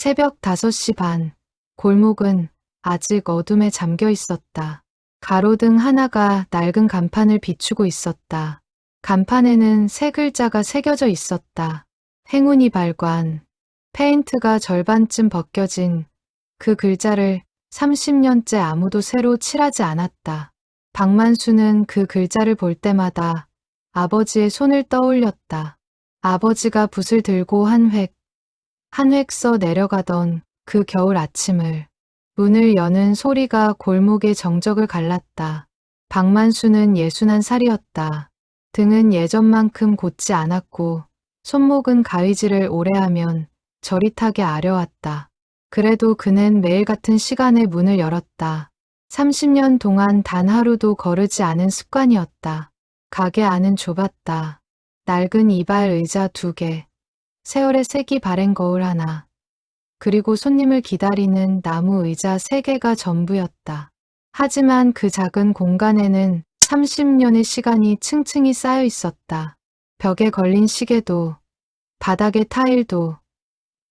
새벽 5시 반, 골목은 아직 어둠에 잠겨 있었다. 가로등 하나가 낡은 간판을 비추고 있었다. 간판에는 세 글자가 새겨져 있었다. 행운이 발관. 페인트가 절반쯤 벗겨진 그 글자를 30년째 아무도 새로 칠하지 않았다. 박만수는 그 글자를 볼 때마다 아버지의 손을 떠올렸다. 아버지가 붓을 들고 한 획 써 내려가던 그 겨울 아침을. 문을 여는 소리가 골목의 정적을 갈랐다. 박만수는 61살이었다. 등은 예전만큼 곧지 않았고 손목은 가위질을 오래 하면 저릿하게 아려왔다. 그래도 그는 매일 같은 시간에 문을 열었다. 30년 동안 단 하루도 거르지 않은 습관이었다. 가게 안은 좁았다. 낡은 이발 의자 2개, 세월의 색이 바랜 거울 하나, 그리고 손님을 기다리는 나무 의자 3개가 전부였다. 하지만 그 작은 공간에는 30년의 시간이 층층이 쌓여 있었다. 벽에 걸린 시계도, 바닥의 타일도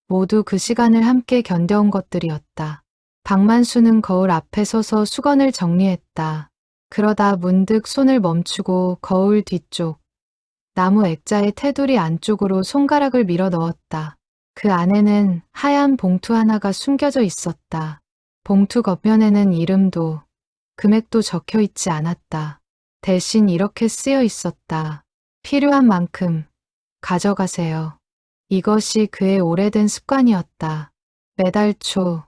모두 그 시간을 함께 견뎌온 것들이었다. 박만수는 거울 앞에 서서 수건을 정리했다. 그러다 문득 손을 멈추고 거울 뒤쪽, 나무 액자의 테두리 안쪽으로 손가락을 밀어 넣었다. 그 안에는 하얀 봉투 하나가 숨겨져 있었다. 봉투 겉면에는 이름도 금액도 적혀 있지 않았다. 대신 이렇게 쓰여 있었다. 필요한 만큼 가져가세요. 이것이 그의 오래된 습관이었다. 매달 초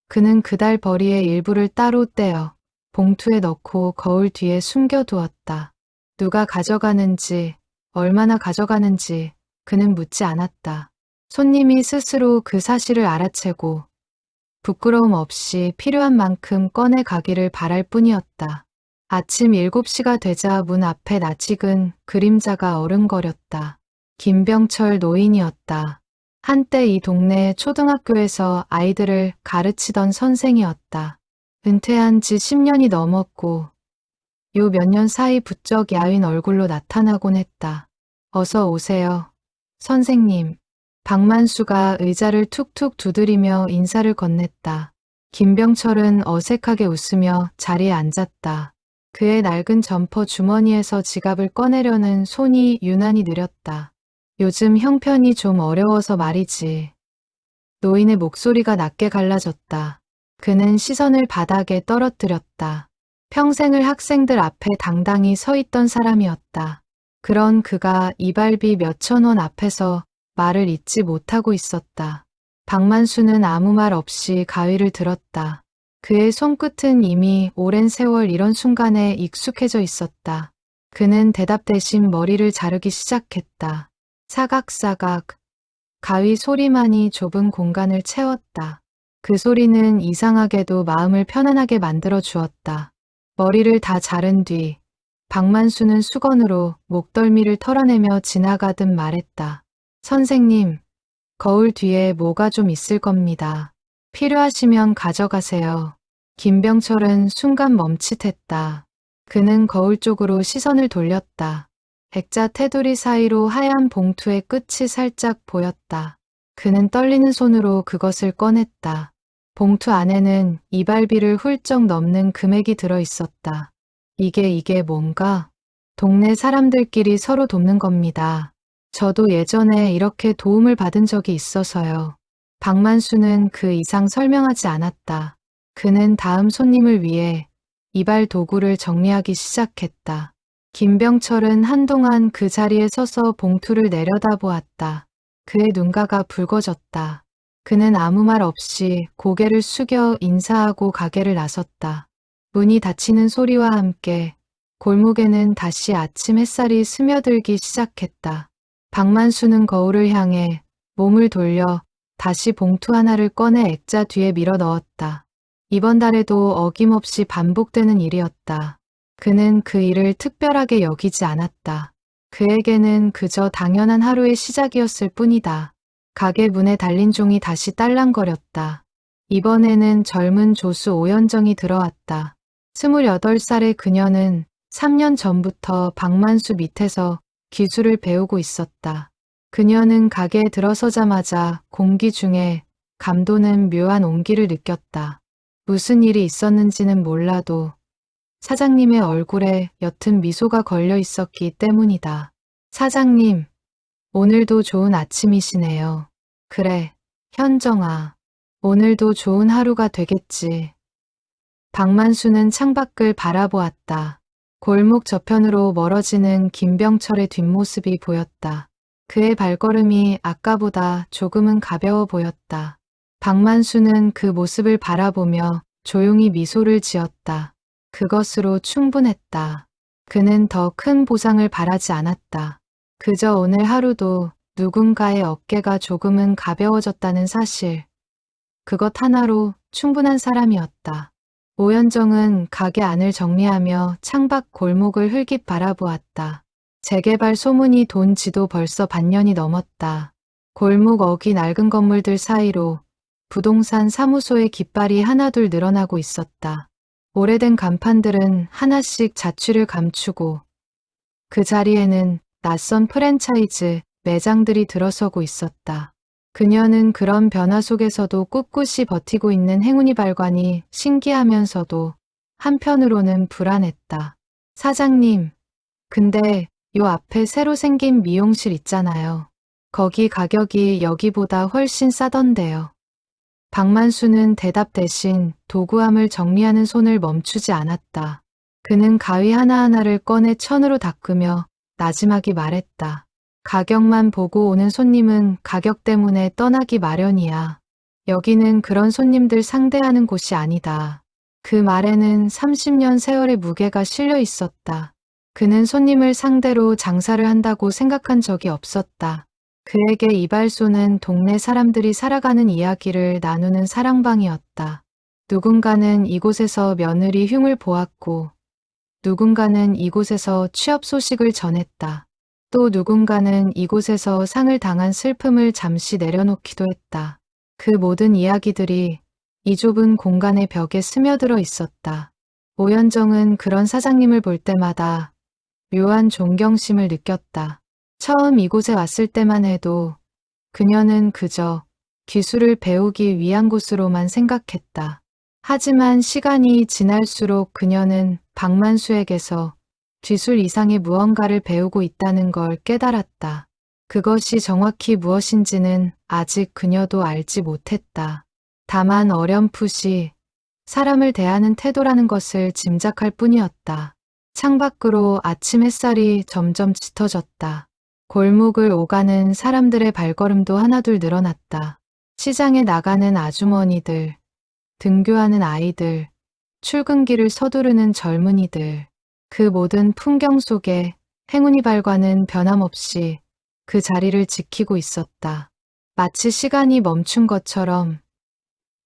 그는 그달 벌이의 일부를 따로 떼어 봉투에 넣고 거울 뒤에 숨겨두었다. 누가 가져가는지, 얼마나 가져가는지 그는 묻지 않았다. 손님이 스스로 그 사실을 알아채고 부끄러움 없이 필요한 만큼 꺼내 가기를 바랄 뿐이었다. 아침 7시가 되자 문 앞에 낯익은 그림자가 어른거렸다. 김병철 노인이었다. 한때 이 동네 초등학교에서 아이들을 가르치던 선생이었다. 은퇴한 지 10년이 넘었고 요 몇 년 사이 부쩍 야윈 얼굴로 나타나곤 했다. 어서 오세요, 선생님. 박만수가 의자를 툭툭 두드리며 인사를 건넸다. 김병철은 어색하게 웃으며 자리에 앉았다. 그의 낡은 점퍼 주머니에서 지갑을 꺼내려는 손이 유난히 느렸다. 요즘 형편이 좀 어려워서 말이지. 노인의 목소리가 낮게 갈라졌다. 그는 시선을 바닥에 떨어뜨렸다. 평생을 학생들 앞에 당당히 서 있던 사람이었다. 그런 그가 이발비 몇천 원 앞에서 말을 잇지 못하고 있었다. 박만수는 아무 말 없이 가위를 들었다. 그의 손끝은 이미 오랜 세월 이런 순간에 익숙해져 있었다. 그는 대답 대신 머리를 자르기 시작했다. 사각사각. 가위 소리만이 좁은 공간을 채웠다. 그 소리는 이상하게도 마음을 편안하게 만들어 주었다. 머리를 다 자른 뒤 박만수는 수건으로 목덜미를 털어내며 지나가듯 말했다. 선생님, 거울 뒤에 뭐가 좀 있을 겁니다. 필요하시면 가져가세요. 김병철은 순간 멈칫했다. 그는 거울 쪽으로 시선을 돌렸다. 액자 테두리 사이로 하얀 봉투의 끝이 살짝 보였다. 그는 떨리는 손으로 그것을 꺼냈다. 봉투 안에는 이발비를 훌쩍 넘는 금액이 들어 있었다. 이게 뭔가? 동네 사람들끼리 서로 돕는 겁니다. 저도 예전에 이렇게 도움을 받은 적이 있어서요. 박만수는 그 이상 설명하지 않았다. 그는 다음 손님을 위해 이발 도구를 정리하기 시작했다. 김병철은 한동안 그 자리에 서서 봉투를 내려다보았다. 그의 눈가가 붉어졌다. 그는 아무 말 없이 고개를 숙여 인사하고 가게를 나섰다. 문이 닫히는 소리와 함께 골목에는 다시 아침 햇살이 스며들기 시작했다. 박만수는 거울을 향해 몸을 돌려 다시 봉투 하나를 꺼내 액자 뒤에 밀어 넣었다. 이번 달에도 어김없이 반복되는 일이었다. 그는 그 일을 특별하게 여기지 않았다. 그에게는 그저 당연한 하루의 시작이었을 뿐이다. 가게 문에 달린 종이 다시 딸랑거렸다. 이번에는 젊은 조수 오연정이 들어왔다. 28살의 그녀는 3년 전부터 박만수 밑에서 기술을 배우고 있었다. 그녀는 가게에 들어서자마자 공기 중에 감도는 묘한 온기를 느꼈다. 무슨 일이 있었는지는 몰라도 사장님의 얼굴에 옅은 미소가 걸려 있었기 때문이다. 사장님, 오늘도 좋은 아침이시네요. 그래, 현정아. 오늘도 좋은 하루가 되겠지. 박만수는 창밖을 바라보았다. 골목 저편으로 멀어지는 김병철의 뒷모습이 보였다. 그의 발걸음이 아까보다 조금은 가벼워 보였다. 박만수는 그 모습을 바라보며 조용히 미소를 지었다. 그것으로 충분했다. 그는 더 큰 보상을 바라지 않았다. 그저 오늘 하루도 누군가의 어깨가 조금은 가벼워졌다는 사실. 그것 하나로 충분한 사람이었다. 오현정은 가게 안을 정리하며 창밖 골목을 흘깃 바라보았다. 재개발 소문이 돈 지도 벌써 반년이 넘었다. 골목 어기 낡은 건물들 사이로 부동산 사무소의 깃발이 하나둘 늘어나고 있었다. 오래된 간판들은 하나씩 자취를 감추고 그 자리에는 낯선 프랜차이즈 매장들이 들어서고 있었다. 그녀는 그런 변화 속에서도 꿋꿋이 버티고 있는 행운이 발관이 신기하면서도 한편으로는 불안했다. 사장님, 근데 요 앞에 새로 생긴 미용실 있잖아요. 거기 가격이 여기보다 훨씬 싸던데요. 박만수는 대답 대신 도구함을 정리하는 손을 멈추지 않았다. 그는 가위 하나하나를 꺼내 천으로 닦으며 나지막이 말했다. 가격만 보고 오는 손님은 가격 때문에 떠나기 마련이야. 여기는 그런 손님들 상대하는 곳이 아니다. 그 말에는 30년 세월의 무게가 실려 있었다. 그는 손님을 상대로 장사를 한다고 생각한 적이 없었다. 그에게 이발소는 동네 사람들이 살아가는 이야기를 나누는 사랑방이었다. 누군가는 이곳에서 며느리 흉을 보았고, 누군가는 이곳에서 취업 소식을 전했다. 또 누군가는 이곳에서 상을 당한 슬픔을 잠시 내려놓기도 했다. 그 모든 이야기들이 이 좁은 공간의 벽에 스며들어 있었다. 오현정은 그런 사장님을 볼 때마다 묘한 존경심을 느꼈다. 처음 이곳에 왔을 때만 해도 그녀는 그저 기술을 배우기 위한 곳으로만 생각했다. 하지만 시간이 지날수록 그녀는 박만수에게서 기술 이상의 무언가를 배우고 있다는 걸 깨달았다. 그것이 정확히 무엇인지는 아직 그녀도 알지 못했다. 다만 어렴풋이 사람을 대하는 태도라는 것을 짐작할 뿐이었다. 창밖으로 아침 햇살이 점점 짙어졌다. 골목을 오가는 사람들의 발걸음도 하나둘 늘어났다. 시장에 나가는 아주머니들, 등교하는 아이들, 출근길을 서두르는 젊은이들. 그 모든 풍경 속에 행운이 발관은 변함없이 그 자리를 지키고 있었다. 마치 시간이 멈춘 것처럼,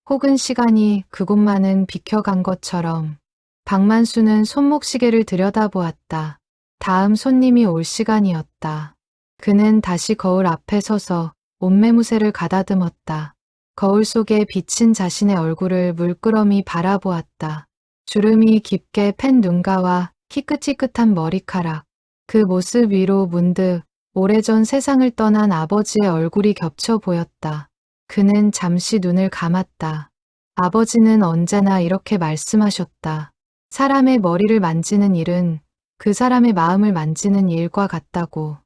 혹은 시간이 그곳만은 비켜간 것처럼. 박만수는 손목시계를 들여다보았다. 다음 손님이 올 시간이었다. 그는 다시 거울 앞에 서서 옷매무새를 가다듬었다. 거울 속에 비친 자신의 얼굴을 물끄러미 바라보았다. 주름이 깊게 팬 눈가와 희끗희끗한 머리카락. 그 모습 위로 문득 오래전 세상을 떠난 아버지의 얼굴이 겹쳐 보였다. 그는 잠시 눈을 감았다. 아버지는 언제나 이렇게 말씀하셨다. 사람의 머리를 만지는 일은 그 사람의 마음을 만지는 일과 같다고.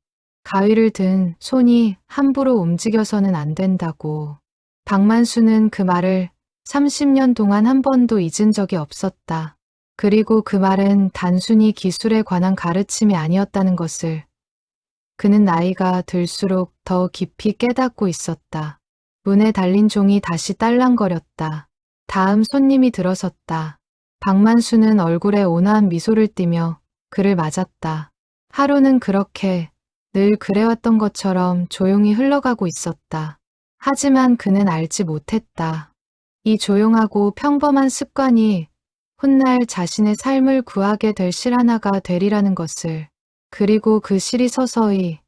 가위를 든 손이 함부로 움직여서는 안 된다고. 박만수는 그 말을 30년 동안 한 번도 잊은 적이 없었다. 그리고 그 말은 단순히 기술에 관한 가르침이 아니었다는 것을 그는 나이가 들수록 더 깊이 깨닫고 있었다. 문에 달린 종이 다시 딸랑거렸다. 다음 손님이 들어섰다. 박만수는 얼굴에 온화한 미소를 띠며 그를 맞았다. 하루는 그렇게 늘 그래왔던 것처럼 조용히 흘러가고 있었다. 하지만 그는 알지 못했다. 이 조용하고 평범한 습관이 훗날 자신의 삶을 구하게 될 실 하나가 되리라는 것을. 그리고 그 실이 서서히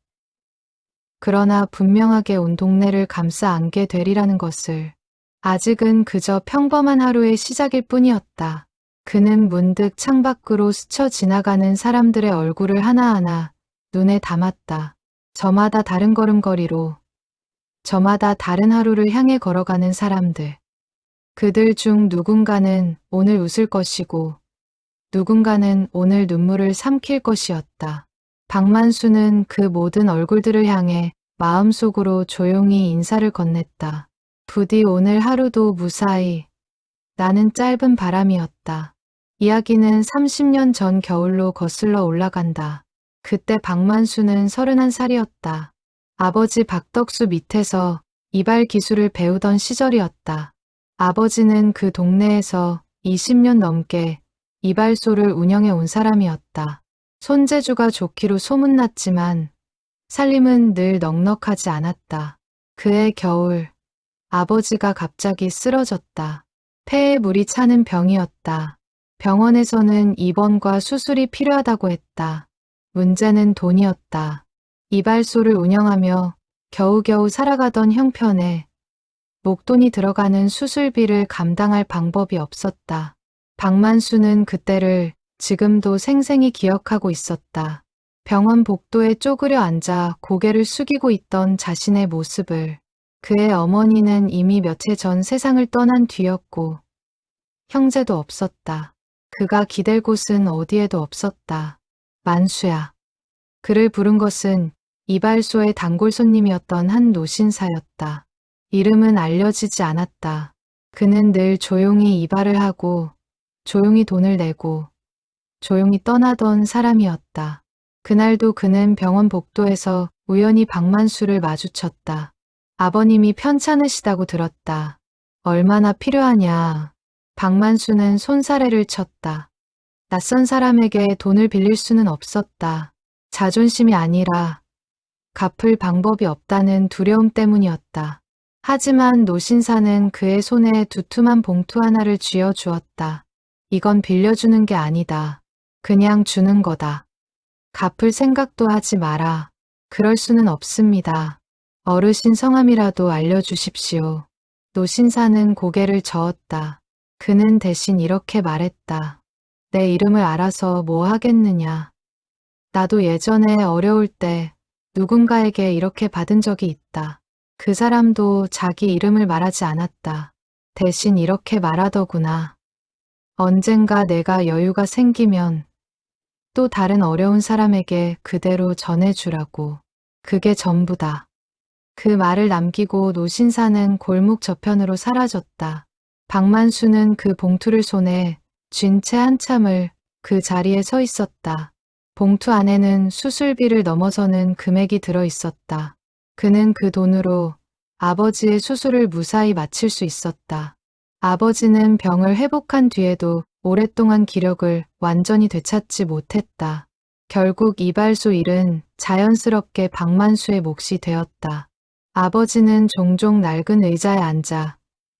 그러나 분명하게 온 동네를 감싸 안게 되리라는 것을. 아직은 그저 평범한 하루의 시작일 뿐이었다. 그는 문득 창밖으로 스쳐 지나가는 사람들의 얼굴을 하나하나 눈에 담았다. 저마다 다른 걸음걸이로 저마다 다른 하루를 향해 걸어가는 사람들. 그들 중 누군가는 오늘 웃을 것이고 누군가는 오늘 눈물을 삼킬 것이었다. 박만수는 그 모든 얼굴들을 향해 마음속으로 조용히 인사를 건넸다. 부디 오늘 하루도 무사히. 나는 짧은 바람이었다. 이야기는 30년 전 겨울로 거슬러 올라간다. 그때 박만수는 31살이었다. 아버지 박덕수 밑에서 이발 기술을 배우던 시절이었다. 아버지는 그 동네에서 20년 넘게 이발소를 운영해 온 사람이었다. 손재주가 좋기로 소문났지만 살림은 늘 넉넉하지 않았다. 그해 겨울, 아버지가 갑자기 쓰러졌다. 폐에 물이 차는 병이었다. 병원에서는 입원과 수술이 필요하다고 했다. 문제는 돈이었다. 이발소를 운영하며 겨우겨우 살아가던 형편에 목돈이 들어가는 수술비를 감당할 방법이 없었다. 박만수는 그때를 지금도 생생히 기억하고 있었다. 병원 복도에 쪼그려 앉아 고개를 숙이고 있던 자신의 모습을. 그의 어머니는 이미 며칠 전 세상을 떠난 뒤였고 형제도 없었다. 그가 기댈 곳은 어디에도 없었다. 만수야. 그를 부른 것은 이발소의 단골 손님이었던 한 노신사였다. 이름은 알려지지 않았다. 그는 늘 조용히 이발을 하고 조용히 돈을 내고 조용히 떠나던 사람이었다. 그날도 그는 병원 복도에서 우연히 박만수를 마주쳤다. 아버님이 편찮으시다고 들었다. 얼마나 필요하냐. 박만수는 손사래를 쳤다. 낯선 사람에게 돈을 빌릴 수는 없었다. 자존심이 아니라 갚을 방법이 없다는 두려움 때문이었다. 하지만 노신사는 그의 손에 두툼한 봉투 하나를 쥐어 주었다. 이건 빌려주는 게 아니다. 그냥 주는 거다. 갚을 생각도 하지 마라. 그럴 수는 없습니다. 어르신 성함이라도 알려주십시오. 노신사는 고개를 저었다. 그는 대신 이렇게 말했다. 내 이름을 알아서 뭐 하겠느냐. 나도 예전에 어려울 때 누군가에게 이렇게 받은 적이 있다. 그 사람도 자기 이름을 말하지 않았다. 대신 이렇게 말하더구나. 언젠가 내가 여유가 생기면 또 다른 어려운 사람에게 그대로 전해주라고. 그게 전부다. 그 말을 남기고 노신사는 골목 저편으로 사라졌다. 박만수는 그 봉투를 손에 쥔 채 한참을 그 자리에 서 있었다. 봉투 안에는 수술비를 넘어서는 금액이 들어 있었다. 그는 그 돈으로 아버지의 수술을 무사히 마칠 수 있었다. 아버지는 병을 회복한 뒤에도 오랫동안 기력을 완전히 되찾지 못했다. 결국 이발소 일은 자연스럽게 박만수의 몫이 되었다. 아버지는 종종 낡은 의자에 앉아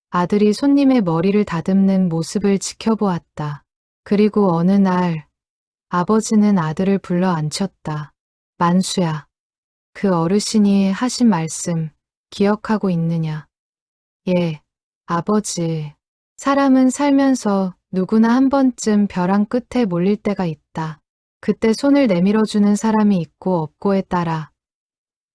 아들이 손님의 머리를 다듬는 모습을 지켜보았다. 그리고 어느 날 아버지는 아들을 불러 앉혔다. 만수야, 그 어르신이 하신 말씀 기억하고 있느냐? 예, 아버지. 사람은 살면서 누구나 한 번쯤 벼랑 끝에 몰릴 때가 있다. 그때 손을 내밀어주는 사람이 있고 없고에 따라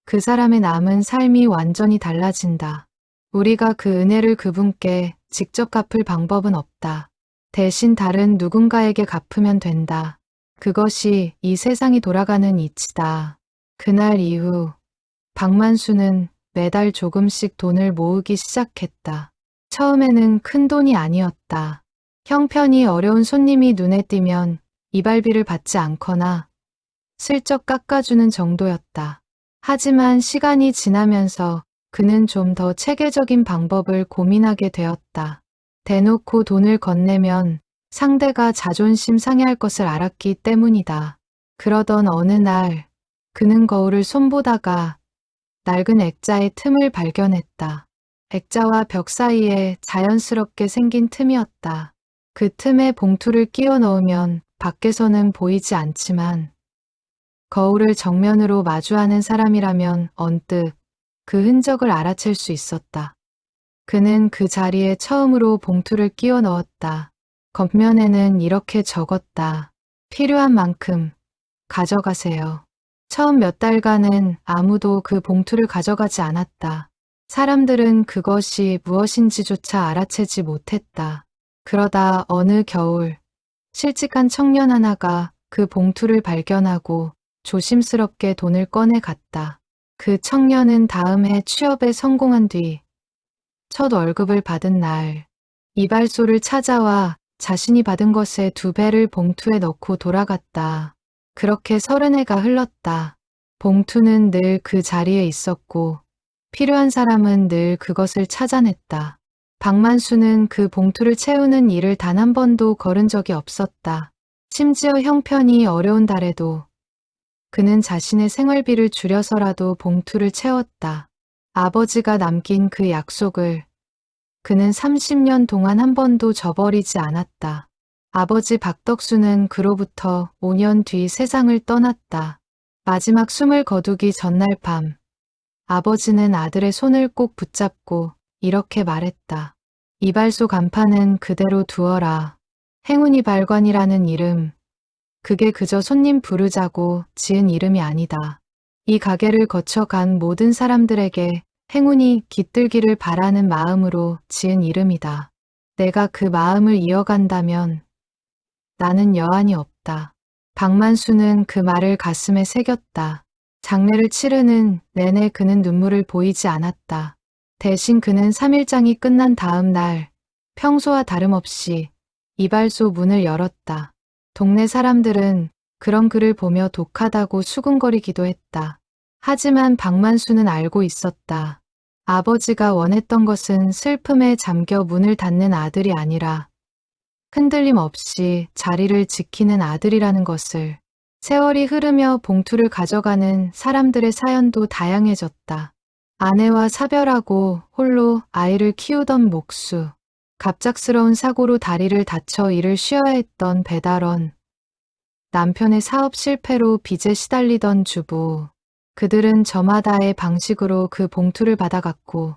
그 사람의 남은 삶이 완전히 달라진다. 우리가 그 은혜를 그분께 직접 갚을 방법은 없다. 대신 다른 누군가에게 갚으면 된다. 그것이 이 세상이 돌아가는 이치다. 그날 이후 박만수는 매달 조금씩 돈을 모으기 시작했다. 처음에는 큰 돈이 아니었다. 형편이 어려운 손님이 눈에 띄면 이발비를 받지 않거나 슬쩍 깎아주는 정도였다. 하지만 시간이 지나면서 그는 좀 더 체계적인 방법을 고민하게 되었다. 대놓고 돈을 건네면 상대가 자존심 상해할 것을 알았기 때문이다. 그러던 어느 날 그는 거울을 손보다가 낡은 액자의 틈을 발견했다. 액자와 벽 사이에 자연스럽게 생긴 틈이었다. 그 틈에 봉투를 끼워 넣으면 밖에서는 보이지 않지만 거울을 정면으로 마주하는 사람이라면 언뜻 그 흔적을 알아챌 수 있었다. 그는 그 자리에 처음으로 봉투를 끼워 넣었다. 겉면에는 이렇게 적었다. 필요한 만큼 가져가세요. 처음 몇 달간은 아무도 그 봉투를 가져가지 않았다. 사람들은 그것이 무엇인지조차 알아채지 못했다. 그러다 어느 겨울, 실직한 청년 하나가 그 봉투를 발견하고 조심스럽게 돈을 꺼내 갔다. 그 청년은 다음 해 취업에 성공한 뒤 첫 월급을 받은 날, 이발소를 찾아와 자신이 받은 것의 2배를 봉투에 넣고 돌아갔다. 그렇게 30해가 흘렀다. 봉투는 늘 그 자리에 있었고 필요한 사람은 늘 그것을 찾아냈다. 박만수는 그 봉투를 채우는 일을 단 한 번도 거른 적이 없었다. 심지어 형편이 어려운 달에도 그는 자신의 생활비를 줄여서라도 봉투를 채웠다. 아버지가 남긴 그 약속을 그는 30년 동안 한 번도 저버리지 않았다. 아버지 박덕수는 그로부터 5년 뒤 세상을 떠났다. 마지막 숨을 거두기 전날 밤, 아버지는 아들의 손을 꼭 붙잡고 이렇게 말했다. 이발소 간판은 그대로 두어라. 행운이 발관이라는 이름, 그게 그저 손님 부르자고 지은 이름이 아니다. 이 가게를 거쳐간 모든 사람들에게 행운이 깃들기를 바라는 마음으로 지은 이름이다. 내가 그 마음을 이어간다면 나는 여한이 없다. 박만수는 그 말을 가슴에 새겼다. 장례를 치르는 내내 그는 눈물을 보이지 않았다. 대신 그는 3일장이 끝난 다음 날 평소와 다름없이 이발소 문을 열었다. 동네 사람들은 그런 그를 보며 독하다고 수군거리기도 했다. 하지만 박만수는 알고 있었다. 아버지가 원했던 것은 슬픔에 잠겨 문을 닫는 아들이 아니라 흔들림 없이 자리를 지키는 아들이라는 것을. 세월이 흐르며 봉투를 가져가는 사람들의 사연도 다양해졌다. 아내와 사별하고 홀로 아이를 키우던 목수, 갑작스러운 사고로 다리를 다쳐 일을 쉬어야 했던 배달원, 남편의 사업 실패로 빚에 시달리던 주부. 그들은 저마다의 방식으로 그 봉투를 받아갔고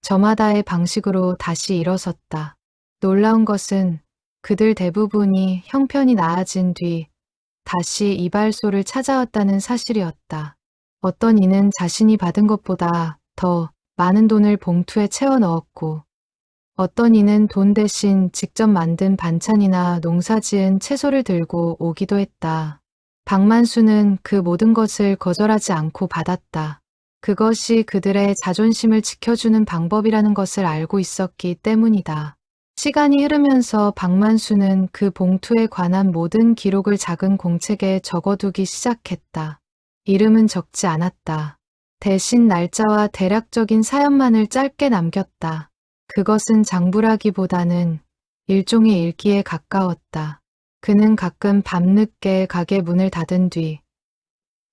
저마다의 방식으로 다시 일어섰다. 놀라운 것은 그들 대부분이 형편이 나아진 뒤 다시 이발소를 찾아왔다는 사실이었다. 어떤 이는 자신이 받은 것보다 더 많은 돈을 봉투에 채워 넣었고 어떤 이는 돈 대신 직접 만든 반찬이나 농사지은 채소를 들고 오기도 했다. 박만수는 그 모든 것을 거절하지 않고 받았다. 그것이 그들의 자존심을 지켜주는 방법이라는 것을 알고 있었기 때문이다. 시간이 흐르면서 박만수는 그 봉투에 관한 모든 기록을 작은 공책에 적어두기 시작했다. 이름은 적지 않았다. 대신 날짜와 대략적인 사연만을 짧게 남겼다. 그것은 장부라기보다는 일종의 일기에 가까웠다. 그는 가끔 밤늦게 가게 문을 닫은 뒤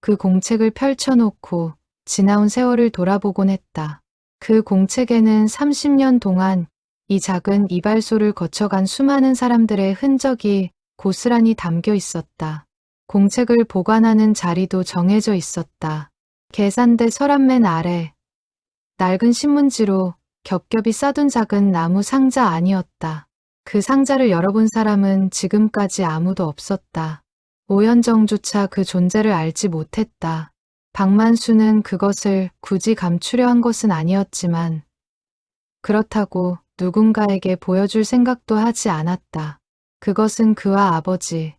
그 공책을 펼쳐놓고 지나온 세월을 돌아보곤 했다. 그 공책에는 30년 동안 이 작은 이발소를 거쳐간 수많은 사람들의 흔적이 고스란히 담겨 있었다. 공책을 보관하는 자리도 정해져 있었다. 계산대 서랍맨 아래 낡은 신문지로 겹겹이 싸둔 작은 나무 상자 아니었다. 그 상자를 열어본 사람은 지금까지 아무도 없었다. 오연정조차 그 존재를 알지 못했다. 박만수는 그것을 굳이 감추려 한 것은 아니었지만 그렇다고 누군가에게 보여줄 생각도 하지 않았다. 그것은 그와 아버지,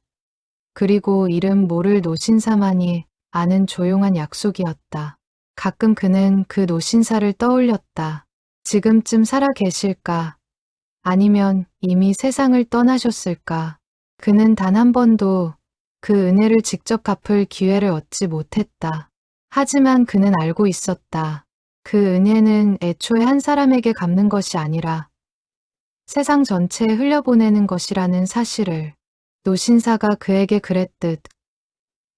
그리고 이름 모를 노신사만이 아는 조용한 약속이었다. 가끔 그는 그 노신사를 떠올렸다. 지금쯤 살아 계실까? 아니면 이미 세상을 떠나셨을까? 그는 단 한 번도 그 은혜를 직접 갚을 기회를 얻지 못했다. 하지만 그는 알고 있었다. 그 은혜는 애초에 한 사람에게 갚는 것이 아니라 세상 전체에 흘려보내는 것이라는 사실을. 노신사가 그에게 그랬듯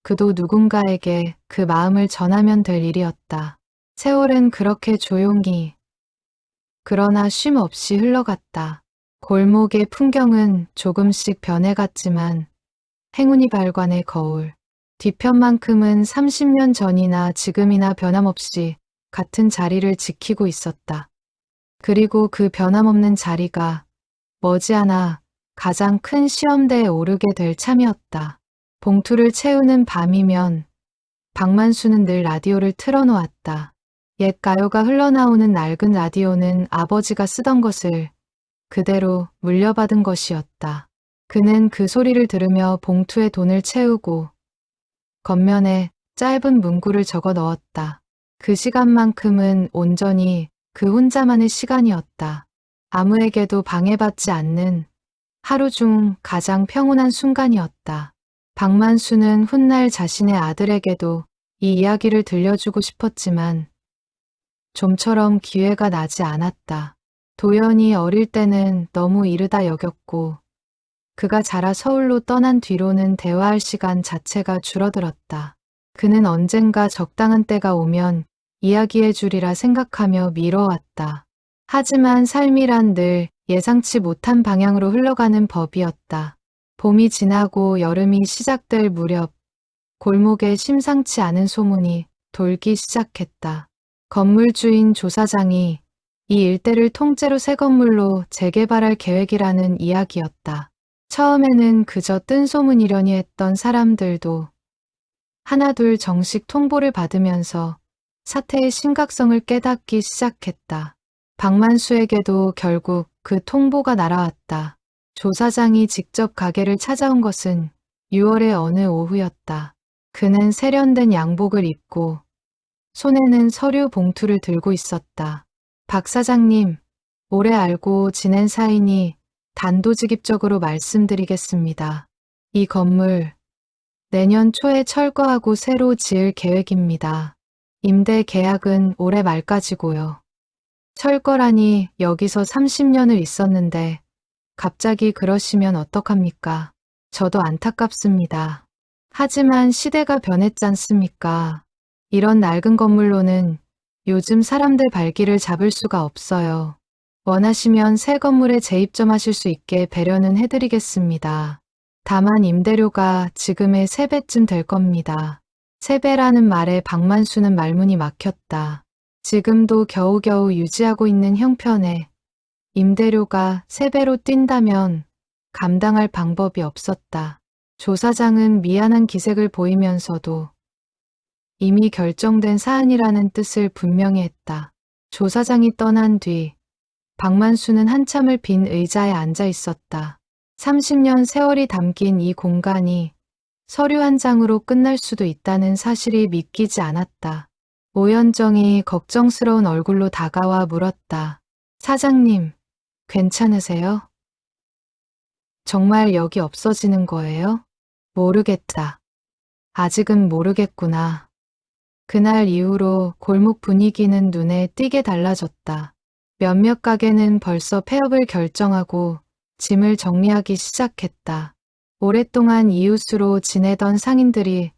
그도 누군가에게 그 마음을 전하면 될 일이었다. 세월은 그렇게 조용히 그러나 쉼 없이 흘러갔다. 골목의 풍경은 조금씩 변해갔지만 행운이 발관의 거울, 뒤편만큼은 30년 전이나 지금이나 변함없이 같은 자리를 지키고 있었다. 그리고 그 변함없는 자리가 머지않아 가장 큰 시험대에 오르게 될 참이었다. 봉투를 채우는 밤이면 박만수는 늘 라디오를 틀어놓았다. 옛 가요가 흘러나오는 낡은 라디오는 아버지가 쓰던 것을 그대로 물려받은 것이었다. 그는 그 소리를 들으며 봉투에 돈을 채우고 겉면에 짧은 문구를 적어 넣었다. 그 시간만큼은 온전히 그 혼자만의 시간이었다. 아무에게도 방해받지 않는 하루 중 가장 평온한 순간이었다. 박만수는 훗날 자신의 아들에게도 이 이야기를 들려주고 싶었지만 좀처럼 기회가 나지 않았다. 도연이 어릴 때는 너무 이르다 여겼고 그가 자라 서울로 떠난 뒤로는 대화할 시간 자체가 줄어들었다. 그는 언젠가 적당한 때가 오면 이야기해 주리라 생각하며 미뤄왔다. 하지만 삶이란 늘 예상치 못한 방향으로 흘러가는 법이었다. 봄이 지나고 여름이 시작될 무렵 골목에 심상치 않은 소문이 돌기 시작했다. 건물주인 조 사장이 이 일대를 통째로 새 건물로 재개발할 계획이라는 이야기였다. 처음에는 그저 뜬 소문이려니 했던 사람들도 하나둘 정식 통보를 받으면서 사태의 심각성을 깨닫기 시작했다. 박만수에게도 결국 그 통보가 날아왔다. 조 사장이 직접 가게를 찾아온 것은 6월의 어느 오후였다. 그는 세련된 양복을 입고 손에는 서류 봉투를 들고 있었다. 박 사장님, 오래 알고 지낸 사이니 단도직입적으로 말씀드리겠습니다. 이 건물 내년 초에 철거하고 새로 지을 계획입니다. 임대 계약은 올해 말까지고요. 철거라니 여기서 30년을 있었는데 갑자기 그러시면 어떡합니까? 저도 안타깝습니다. 하지만 시대가 변했잖습니까? 이런 낡은 건물로는 요즘 사람들 발길을 잡을 수가 없어요. 원하시면 새 건물에 재입점하실 수 있게 배려는 해드리겠습니다. 다만 임대료가 지금의 3배쯤 될 겁니다. 3배라는 말에 박만수는 말문이 막혔다. 지금도 겨우겨우 유지하고 있는 형편에 임대료가 3배로 뛴다면 감당할 방법이 없었다. 조 사장은 미안한 기색을 보이면서도 이미 결정된 사안이라는 뜻을 분명히 했다. 조 사장이 떠난 뒤 박만수는 한참을 빈 의자에 앉아 있었다. 30년 세월이 담긴 이 공간이 서류 한 장으로 끝날 수도 있다는 사실이 믿기지 않았다. 오연정이 걱정스러운 얼굴로 다가와 물었다. 사장님, 괜찮으세요? 정말 여기 없어지는 거예요? 모르겠다. 아직은 모르겠구나. 그날 이후로 골목 분위기는 눈에 띄게 달라졌다. 몇몇 가게는 벌써 폐업을 결정하고 짐을 정리하기 시작했다. 오랫동안 이웃으로 지내던 상인들이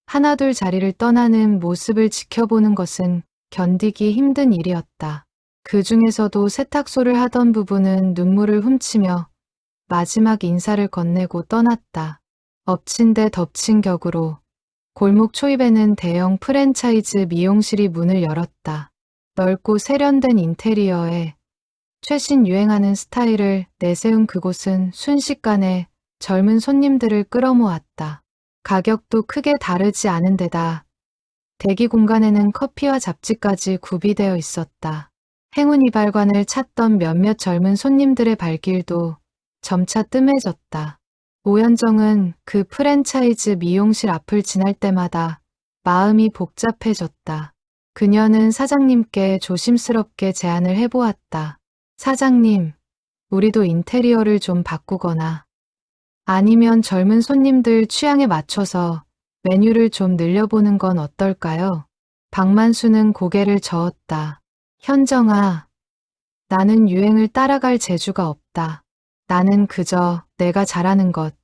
하나둘 자리를 떠나는 모습을 지켜보는 것은 견디기 힘든 일이었다. 그 중에서도 세탁소를 하던 부부는 눈물을 훔치며 마지막 인사를 건네고 떠났다. 엎친 데 덮친 격으로 골목 초입에는 대형 프랜차이즈 미용실이 문을 열었다. 넓고 세련된 인테리어에 최신 유행하는 스타일을 내세운 그곳은 순식간에 젊은 손님들을 끌어모았다. 가격도 크게 다르지 않은 데다 대기 공간에는 커피와 잡지까지 구비되어 있었다. 행운 이발관을 찾던 몇몇 젊은 손님들의 발길도 점차 뜸해졌다. 오연정은 그 프랜차이즈 미용실 앞을 지날 때마다 마음이 복잡해졌다. 그녀는 사장님께 조심스럽게 제안을 해보았다. 사장님, 우리도 인테리어를 좀 바꾸거나 아니면 젊은 손님들 취향에 맞춰서 메뉴를 좀 늘려보는 건 어떨까요? 박만수는 고개를 저었다. 현정아, 나는 유행을 따라갈 재주가 없다. 나는 그저 내가 잘하는 것,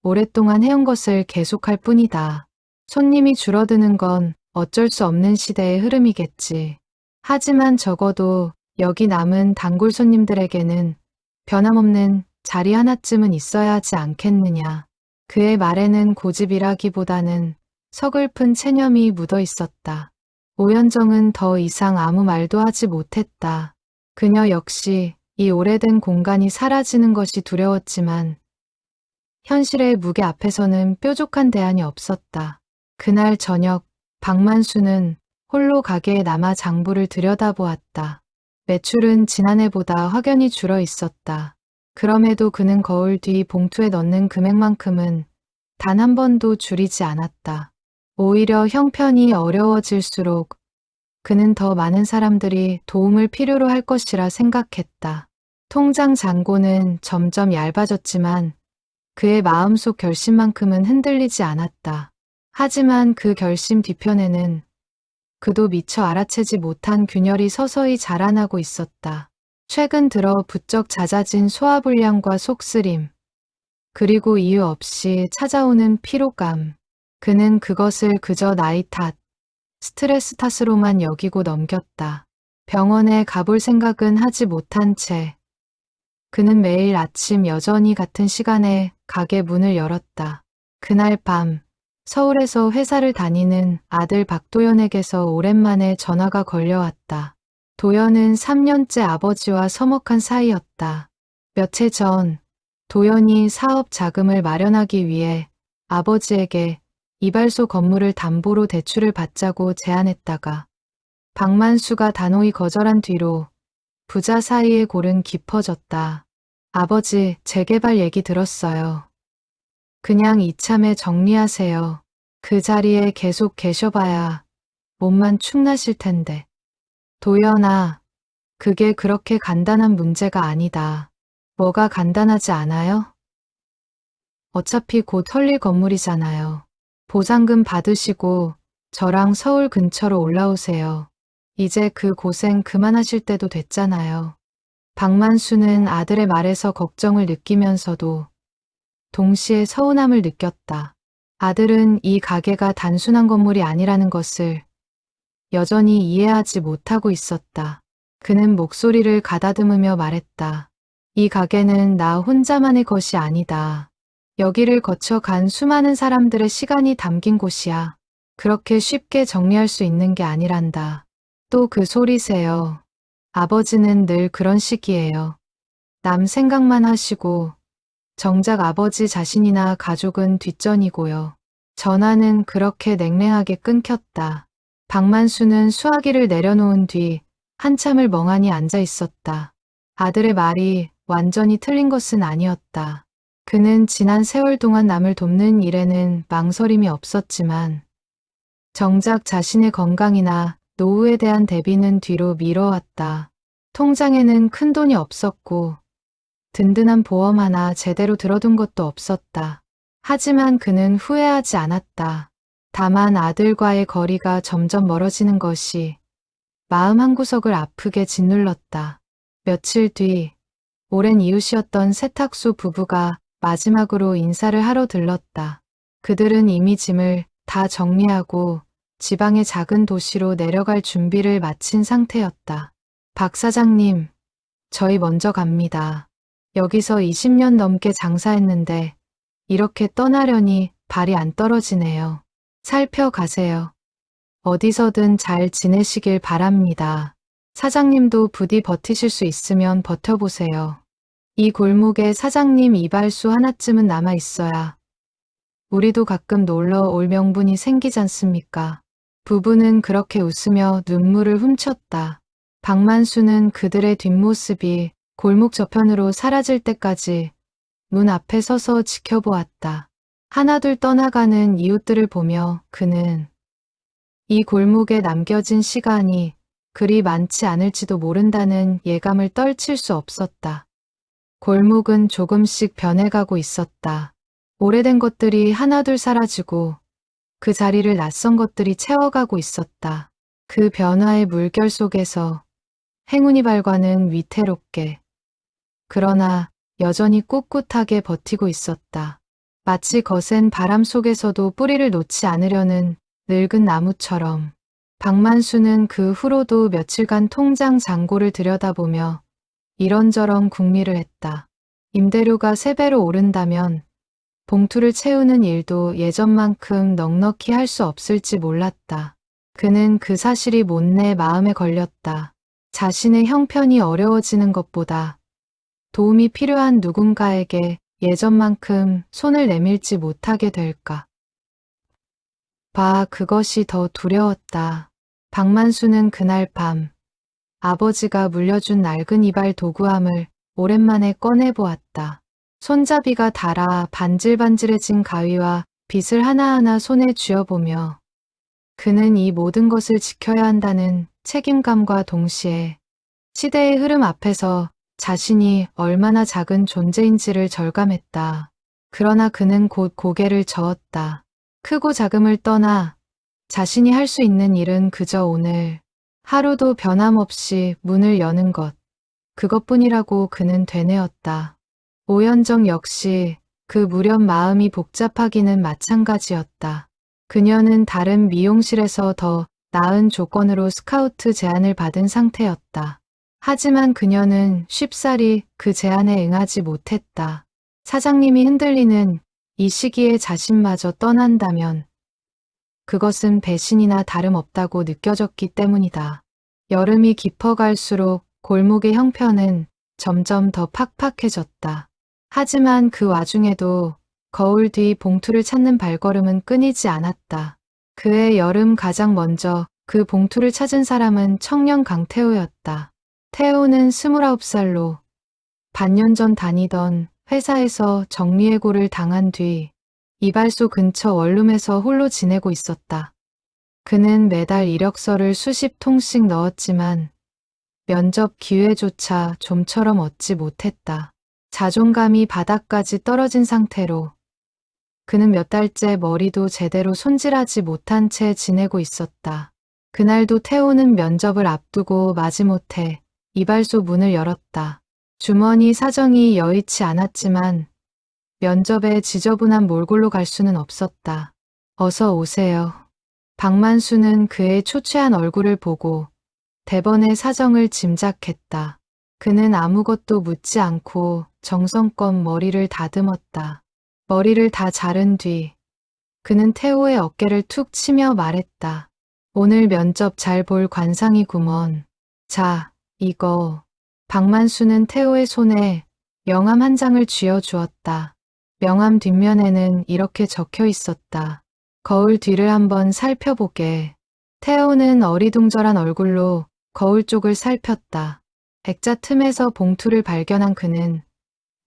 오랫동안 해온 것을 계속할 뿐이다. 손님이 줄어드는 건 어쩔 수 없는 시대의 흐름이겠지. 하지만 적어도 여기 남은 단골 손님들에게는 변함없는 자리 하나쯤은 있어야 하지 않겠느냐. 그의 말에는 고집이라기보다는 서글픈 체념이 묻어 있었다. 오연정은 더 이상 아무 말도 하지 못했다. 그녀 역시 이 오래된 공간이 사라지는 것이 두려웠지만 현실의 무게 앞에서는 뾰족한 대안이 없었다. 그날 저녁 박만수는 홀로 가게에 남아 장부를 들여다보았다. 매출은 지난해보다 확연히 줄어 있었다. 그럼에도 그는 거울 뒤 봉투에 넣는 금액만큼은 단 한 번도 줄이지 않았다. 오히려 형편이 어려워질수록 그는 더 많은 사람들이 도움을 필요로 할 것이라 생각했다. 통장 잔고는 점점 얇아졌지만 그의 마음속 결심만큼은 흔들리지 않았다. 하지만 그 결심 뒤편에는 그도 미처 알아채지 못한 균열이 서서히 자라나고 있었다. 최근 들어 부쩍 잦아진 소화불량과 속쓰림, 그리고 이유 없이 찾아오는 피로감. 그는 그것을 그저 나이 탓, 스트레스 탓으로만 여기고 넘겼다. 병원에 가볼 생각은 하지 못한 채 그는 매일 아침 여전히 같은 시간에 가게 문을 열었다. 그날 밤 서울에서 회사를 다니는 아들 박도연에게서 오랜만에 전화가 걸려왔다. 도연은 3년째 아버지와 서먹한 사이였다. 며칠 전 도연이 사업 자금을 마련하기 위해 아버지에게 이발소 건물을 담보로 대출을 받자고 제안했다가 박만수가 단호히 거절한 뒤로 부자 사이의 골은 깊어졌다. 아버지, 재개발 얘기 들었어요. 그냥 이참에 정리하세요. 그 자리에 계속 계셔봐야 몸만 축나실 텐데. 도연아, 그게 그렇게 간단한 문제가 아니다. 뭐가 간단하지 않아요? 어차피 곧 털릴 건물이잖아요. 보상금 받으시고 저랑 서울 근처로 올라오세요. 이제 그 고생 그만하실 때도 됐잖아요. 박만수는 아들의 말에서 걱정을 느끼면서도 동시에 서운함을 느꼈다. 아들은 이 가게가 단순한 건물이 아니라는 것을 여전히 이해하지 못하고 있었다. 그는 목소리를 가다듬으며 말했다. 이 가게는 나 혼자만의 것이 아니다. 여기를 거쳐 간 수많은 사람들의 시간이 담긴 곳이야. 그렇게 쉽게 정리할 수 있는 게 아니란다. 또 그 소리세요. 아버지는 늘 그런 식이에요. 남 생각만 하시고 정작 아버지 자신이나 가족은 뒷전이고요. 전화는 그렇게 냉랭하게 끊겼다. 박만수는 수화기를 내려놓은 뒤 한참을 멍하니 앉아 있었다. 아들의 말이 완전히 틀린 것은 아니었다. 그는 지난 세월 동안 남을 돕는 일에는 망설임이 없었지만 정작 자신의 건강이나 노후에 대한 대비는 뒤로 미뤄왔다. 통장에는 큰 돈이 없었고 든든한 보험 하나 제대로 들어둔 것도 없었다. 하지만 그는 후회하지 않았다. 다만 아들과의 거리가 점점 멀어지는 것이 마음 한구석을 아프게 짓눌렀다. 며칠 뒤 오랜 이웃이었던 세탁소 부부가 마지막으로 인사를 하러 들렀다. 그들은 이미 짐을 다 정리하고 지방의 작은 도시로 내려갈 준비를 마친 상태였다. 박 사장님, 저희 먼저 갑니다. 여기서 20년 넘게 장사했는데 이렇게 떠나려니 발이 안 떨어지네요. 살펴가세요. 어디서든 잘 지내시길 바랍니다. 사장님도 부디 버티실 수 있으면 버텨보세요. 이 골목에 사장님 이발소 하나쯤은 남아 있어야 우리도 가끔 놀러 올 명분이 생기지 않습니까? 부부는 그렇게 웃으며 눈물을 훔쳤다. 박만수는 그들의 뒷모습이 골목 저편으로 사라질 때까지 문 앞에 서서 지켜보았다. 하나둘 떠나가는 이웃들을 보며 그는 이 골목에 남겨진 시간이 그리 많지 않을지도 모른다는 예감을 떨칠 수 없었다. 골목은 조금씩 변해가고 있었다. 오래된 것들이 하나둘 사라지고 그 자리를 낯선 것들이 채워가고 있었다. 그 변화의 물결 속에서 행운이 발과는 위태롭게, 그러나 여전히 꿋꿋하게 버티고 있었다. 마치 거센 바람 속에서도 뿌리를 놓지 않으려는 늙은 나무처럼. 박만수는 그 후로도 며칠간 통장 잔고를 들여다보며 이런저런 궁리를 했다. 임대료가 3배로 오른다면 봉투를 채우는 일도 예전만큼 넉넉히 할 수 없을지 몰랐다. 그는 그 사실이 못내 마음에 걸렸다. 자신의 형편이 어려워지는 것보다 도움이 필요한 누군가에게 예전만큼 손을 내밀지 못하게 될까. 그것이 더 두려웠다. 박만수는 그날 밤 아버지가 물려준 낡은 이발 도구함을 오랜만에 꺼내보았다. 손잡이가 닳아 반질반질해진 가위와 빗을 하나하나 손에 쥐어보며 그는 이 모든 것을 지켜야 한다는 책임감과 동시에 시대의 흐름 앞에서 자신이 얼마나 작은 존재인지를 절감했다. 그러나 그는 곧 고개를 저었다. 크고 작음을 떠나 자신이 할 수 있는 일은 그저 오늘 하루도 변함없이 문을 여는 것, 그것뿐이라고 그는 되뇌었다. 오연정 역시 그 무렵 마음이 복잡하기는 마찬가지였다. 그녀는 다른 미용실에서 더 나은 조건으로 스카우트 제안을 받은 상태였다. 하지만 그녀는 쉽사리 그 제안에 응하지 못했다. 사장님이 흔들리는 이 시기에 자신마저 떠난다면 그것은 배신이나 다름없다고 느껴졌기 때문이다. 여름이 깊어갈수록 골목의 형편은 점점 더 팍팍해졌다. 하지만 그 와중에도 거울 뒤 봉투를 찾는 발걸음은 끊이지 않았다. 그해 여름 가장 먼저 그 봉투를 찾은 사람은 청년 강태호였다. 태호는 29살로 반년 전 다니던 회사에서 정리해고를 당한 뒤 이발소 근처 원룸에서 홀로 지내고 있었다. 그는 매달 이력서를 수십 통씩 넣었지만 면접 기회조차 좀처럼 얻지 못했다. 자존감이 바닥까지 떨어진 상태로 그는 몇 달째 머리도 제대로 손질하지 못한 채 지내고 있었다. 그날도 태호는 면접을 앞두고 마지못해 이발소 문을 열었다. 주머니 사정이 여의치 않았지만 면접에 지저분한 몰골로 갈 수는 없었다. 어서 오세요. 박만수는 그의 초췌한 얼굴을 보고 대번의 사정을 짐작했다. 그는 아무것도 묻지 않고 정성껏 머리를 다듬었다. 머리를 다 자른 뒤 그는 태호의 어깨를 툭 치며 말했다. 오늘 면접 잘 볼 관상이구먼. 자, 이거. 박만수는 태호의 손에 명함 한 장을 쥐어주었다. 명함 뒷면에는 이렇게 적혀 있었다. 거울 뒤를 한번 살펴보게. 태호는 어리둥절한 얼굴로 거울 쪽을 살폈다. 액자 틈에서 봉투를 발견한 그는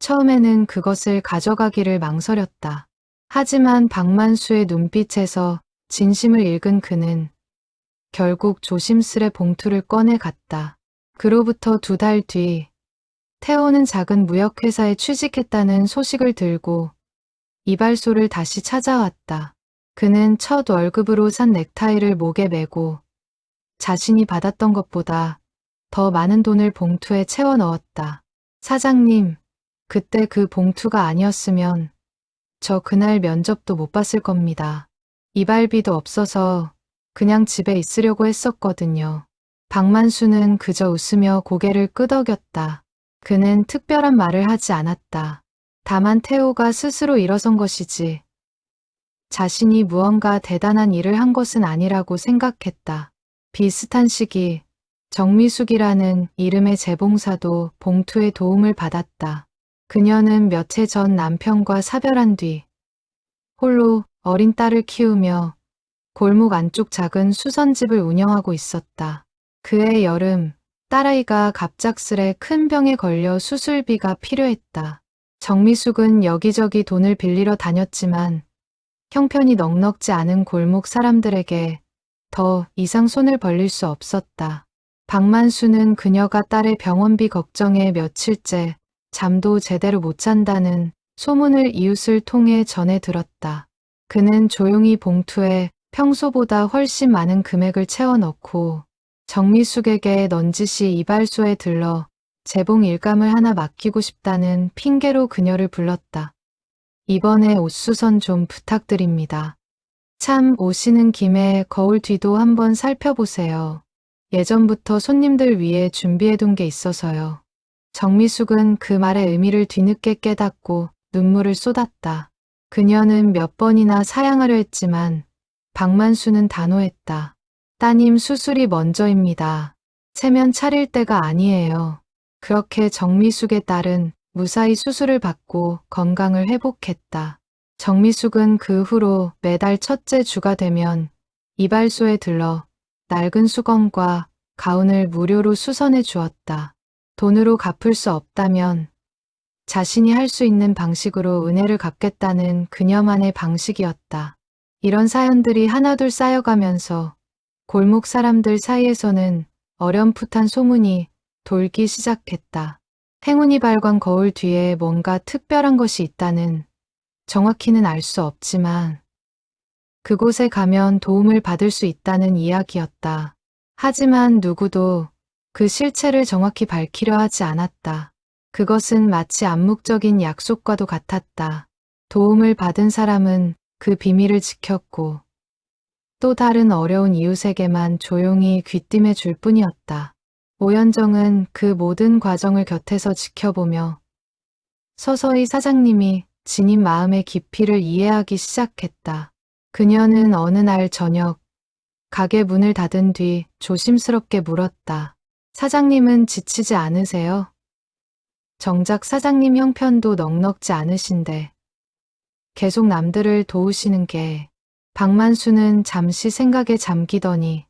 처음에는 그것을 가져가기를 망설였다. 하지만 박만수의 눈빛에서 진심을 읽은 그는 결국 조심스레 봉투를 꺼내 갔다. 그로부터 2달 뒤 태호는 작은 무역회사에 취직했다는 소식을 들고 이발소를 다시 찾아왔다. 그는 첫 월급으로 산 넥타이를 목에 매고 자신이 받았던 것보다 더 많은 돈을 봉투에 채워 넣었다. 사장님, 그때 그 봉투가 아니었으면 저 그날 면접도 못 봤을 겁니다. 이발비도 없어서 그냥 집에 있으려고 했었거든요. 박만수는 그저 웃으며 고개를 끄덕였다. 그는 특별한 말을 하지 않았다. 다만 태호가 스스로 일어선 것이지 자신이 무언가 대단한 일을 한 것은 아니라고 생각했다. 비슷한 시기 정미숙이라는 이름의 재봉사도 봉투의 도움을 받았다. 그녀는 몇 해 전 남편과 사별한 뒤 홀로 어린 딸을 키우며 골목 안쪽 작은 수선집을 운영하고 있었다. 그해 여름 딸아이가 갑작스레 큰 병에 걸려 수술비가 필요했다. 정미숙은 여기저기 돈을 빌리러 다녔지만 형편이 넉넉지 않은 골목 사람들에게 더 이상 손을 벌릴 수 없었다. 박만수는 그녀가 딸의 병원비 걱정에 며칠째 잠도 제대로 못 잔다는 소문을 이웃을 통해 전해 들었다. 그는 조용히 봉투에 평소보다 훨씬 많은 금액을 채워 넣고 정미숙에게 넌지시 이발소에 들러 재봉 일감을 하나 맡기고 싶다는 핑계로 그녀를 불렀다. 이번에 옷수선 좀 부탁드립니다. 참 오시는 김에 거울 뒤도 한번 살펴보세요. 예전부터 손님들 위해 준비해둔 게 있어서요. 정미숙은 그 말의 의미를 뒤늦게 깨닫고 눈물을 쏟았다. 그녀는 몇 번이나 사양하려 했지만 박만수는 단호했다. 따님 수술이 먼저입니다. 체면 차릴 때가 아니에요. 그렇게 정미숙의 딸은 무사히 수술을 받고 건강을 회복했다. 정미숙은 그 후로 매달 첫째 주가 되면 이발소에 들러 낡은 수건과 가운을 무료로 수선해 주었다. 돈으로 갚을 수 없다면 자신이 할 수 있는 방식으로 은혜를 갚겠다는 그녀만의 방식이었다. 이런 사연들이 하나둘 쌓여가면서 골목 사람들 사이에서는 어렴풋한 소문이 돌기 시작했다. 행운이 발관 거울 뒤에 뭔가 특별한 것이 있다는, 정확히는 알 수 없지만 그곳에 가면 도움을 받을 수 있다는 이야기였다. 하지만 누구도 그 실체를 정확히 밝히려 하지 않았다. 그것은 마치 암묵적인 약속과도 같았다. 도움을 받은 사람은 그 비밀을 지켰고 또 다른 어려운 이웃에게만 조용히 귀띔해 줄 뿐이었다. 오연정은 그 모든 과정을 곁에서 지켜보며 서서히 사장님이 지닌 마음의 깊이를 이해하기 시작했다. 그녀는 어느 날 저녁 가게 문을 닫은 뒤 조심스럽게 물었다. 사장님은 지치지 않으세요? 정작 사장님 형편도 넉넉지 않으신데 계속 남들을 도우시는 게. 박만수는 잠시 생각에 잠기더니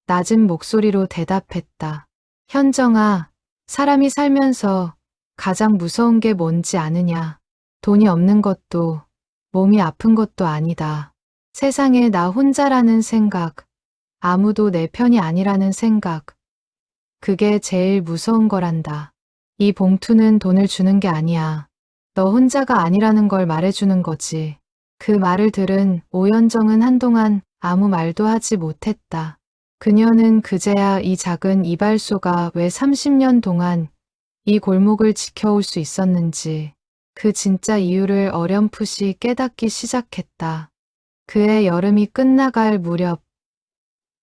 낮은 목소리로 대답했다. 현정아, 사람이 살면서 가장 무서운 게 뭔지 아느냐? 돈이 없는 것도 몸이 아픈 것도 아니다. 세상에 나 혼자라는 생각, 아무도 내 편이 아니라는 생각, 그게 제일 무서운 거란다. 이 봉투는 돈을 주는 게 아니야. 너 혼자가 아니라는 걸 말해주는 거지. 그 말을 들은 오연정은 한동안 아무 말도 하지 못했다. 그녀는 그제야 이 작은 이발소가 왜 30년 동안 이 골목을 지켜올 수 있었는지, 그 진짜 이유를 어렴풋이 깨닫기 시작했다. 그해 여름이 끝나갈 무렵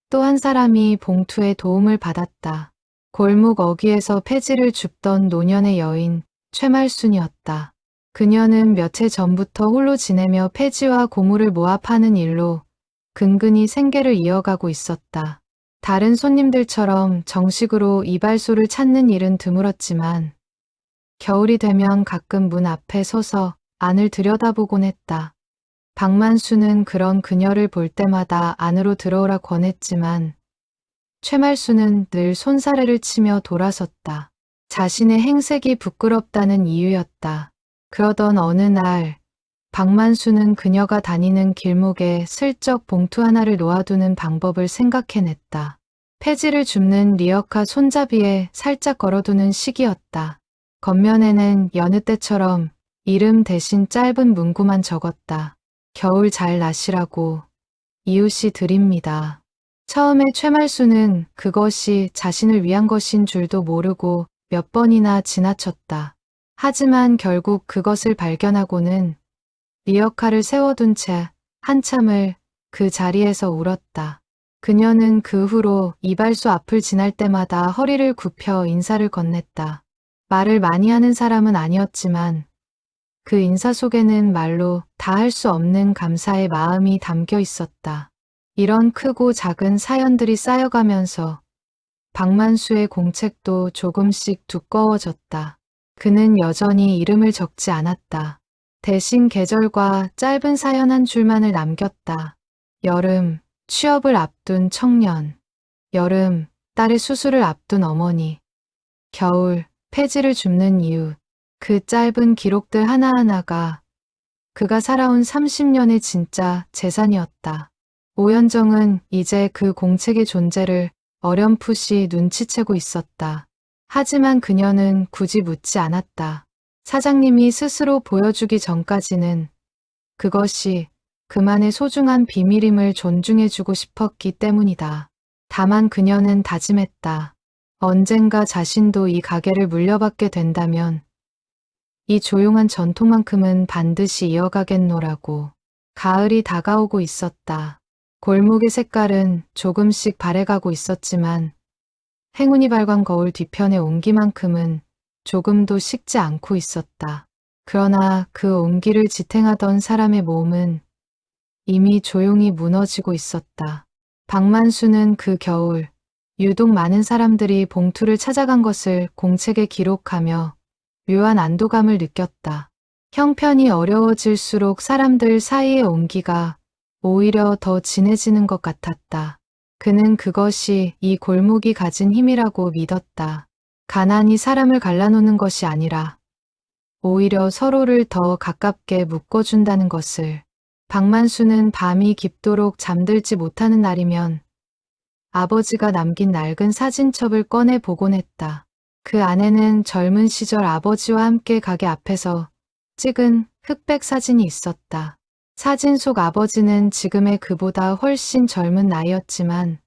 또 한 사람이 봉투에 도움을 받았다. 골목 어귀에서 폐지를 줍던 노년의 여인 최말순이었다. 그녀는 며칠 전부터 홀로 지내며 폐지와 고무를 모아 파는 일로 근근히 생계를 이어가고 있었다. 다른 손님들처럼 정식으로 이발소를 찾는 일은 드물었지만 겨울이 되면 가끔 문 앞에 서서 안을 들여다보곤 했다. 박만수는 그런 그녀를 볼 때마다 안으로 들어오라 권했지만 최말수는 늘 손사래를 치며 돌아섰다. 자신의 행색이 부끄럽다는 이유였다. 그러던 어느 날 박만수는 그녀가 다니는 길목에 슬쩍 봉투 하나를 놓아두는 방법을 생각해냈다. 폐지를 줍는 리어카 손잡이에 살짝 걸어두는 식이었다. 겉면에는 여느 때처럼 이름 대신 짧은 문구만 적었다. 겨울 잘 나시라고 이웃이 드립니다. 처음에 최말수는 그것이 자신을 위한 것인 줄도 모르고 몇 번이나 지나쳤다. 하지만 결국 그것을 발견하고는 리어카를 세워둔 채 한참을 그 자리에서 울었다. 그녀는 그 후로 이발소 앞을 지날 때마다 허리를 굽혀 인사를 건넸다. 말을 많이 하는 사람은 아니었지만 그 인사 속에는 말로 다 할 수 없는 감사의 마음이 담겨 있었다. 이런 크고 작은 사연들이 쌓여가면서 박만수의 공책도 조금씩 두꺼워졌다. 그는 여전히 이름을 적지 않았다. 대신 계절과 짧은 사연 한 줄만을 남겼다. 여름, 취업을 앞둔 청년. 여름, 딸의 수술을 앞둔 어머니. 겨울, 폐지를 줍는 이웃. 그 짧은 기록들 하나하나가 그가 살아온 30년의 진짜 재산이었다. 오연정은 이제 그 공책의 존재를 어렴풋이 눈치채고 있었다. 하지만 그녀는 굳이 묻지 않았다. 사장님이 스스로 보여주기 전까지는 그것이 그만의 소중한 비밀임을 존중해주고 싶었기 때문이다. 다만 그녀는 다짐했다. 언젠가 자신도 이 가게를 물려받게 된다면 이 조용한 전통만큼은 반드시 이어가겠노라고. 가을이 다가오고 있었다. 골목의 색깔은 조금씩 바래가고 있었지만 행운이 발관 거울 뒤편의 온기만큼은 조금도 식지 않고 있었다. 그러나 그 온기를 지탱하던 사람의 몸은 이미 조용히 무너지고 있었다. 박만수는 그 겨울 유독 많은 사람들이 봉투를 찾아간 것을 공책에 기록하며 묘한 안도감을 느꼈다. 형편이 어려워질수록 사람들 사이의 온기가 오히려 더 진해지는 것 같았다. 그는 그것이 이 골목이 가진 힘이라고 믿었다. 가난이 사람을 갈라놓는 것이 아니라 오히려 서로를 더 가깝게 묶어준다는 것을. 박만수는 밤이 깊도록 잠들지 못하는 날이면 아버지가 남긴 낡은 사진첩을 꺼내 보곤 했다. 그 안에는 젊은 시절 아버지와 함께 가게 앞에서 찍은 흑백 사진이 있었다. 사진 속 아버지는 지금의 그보다 훨씬 젊은 나이였지만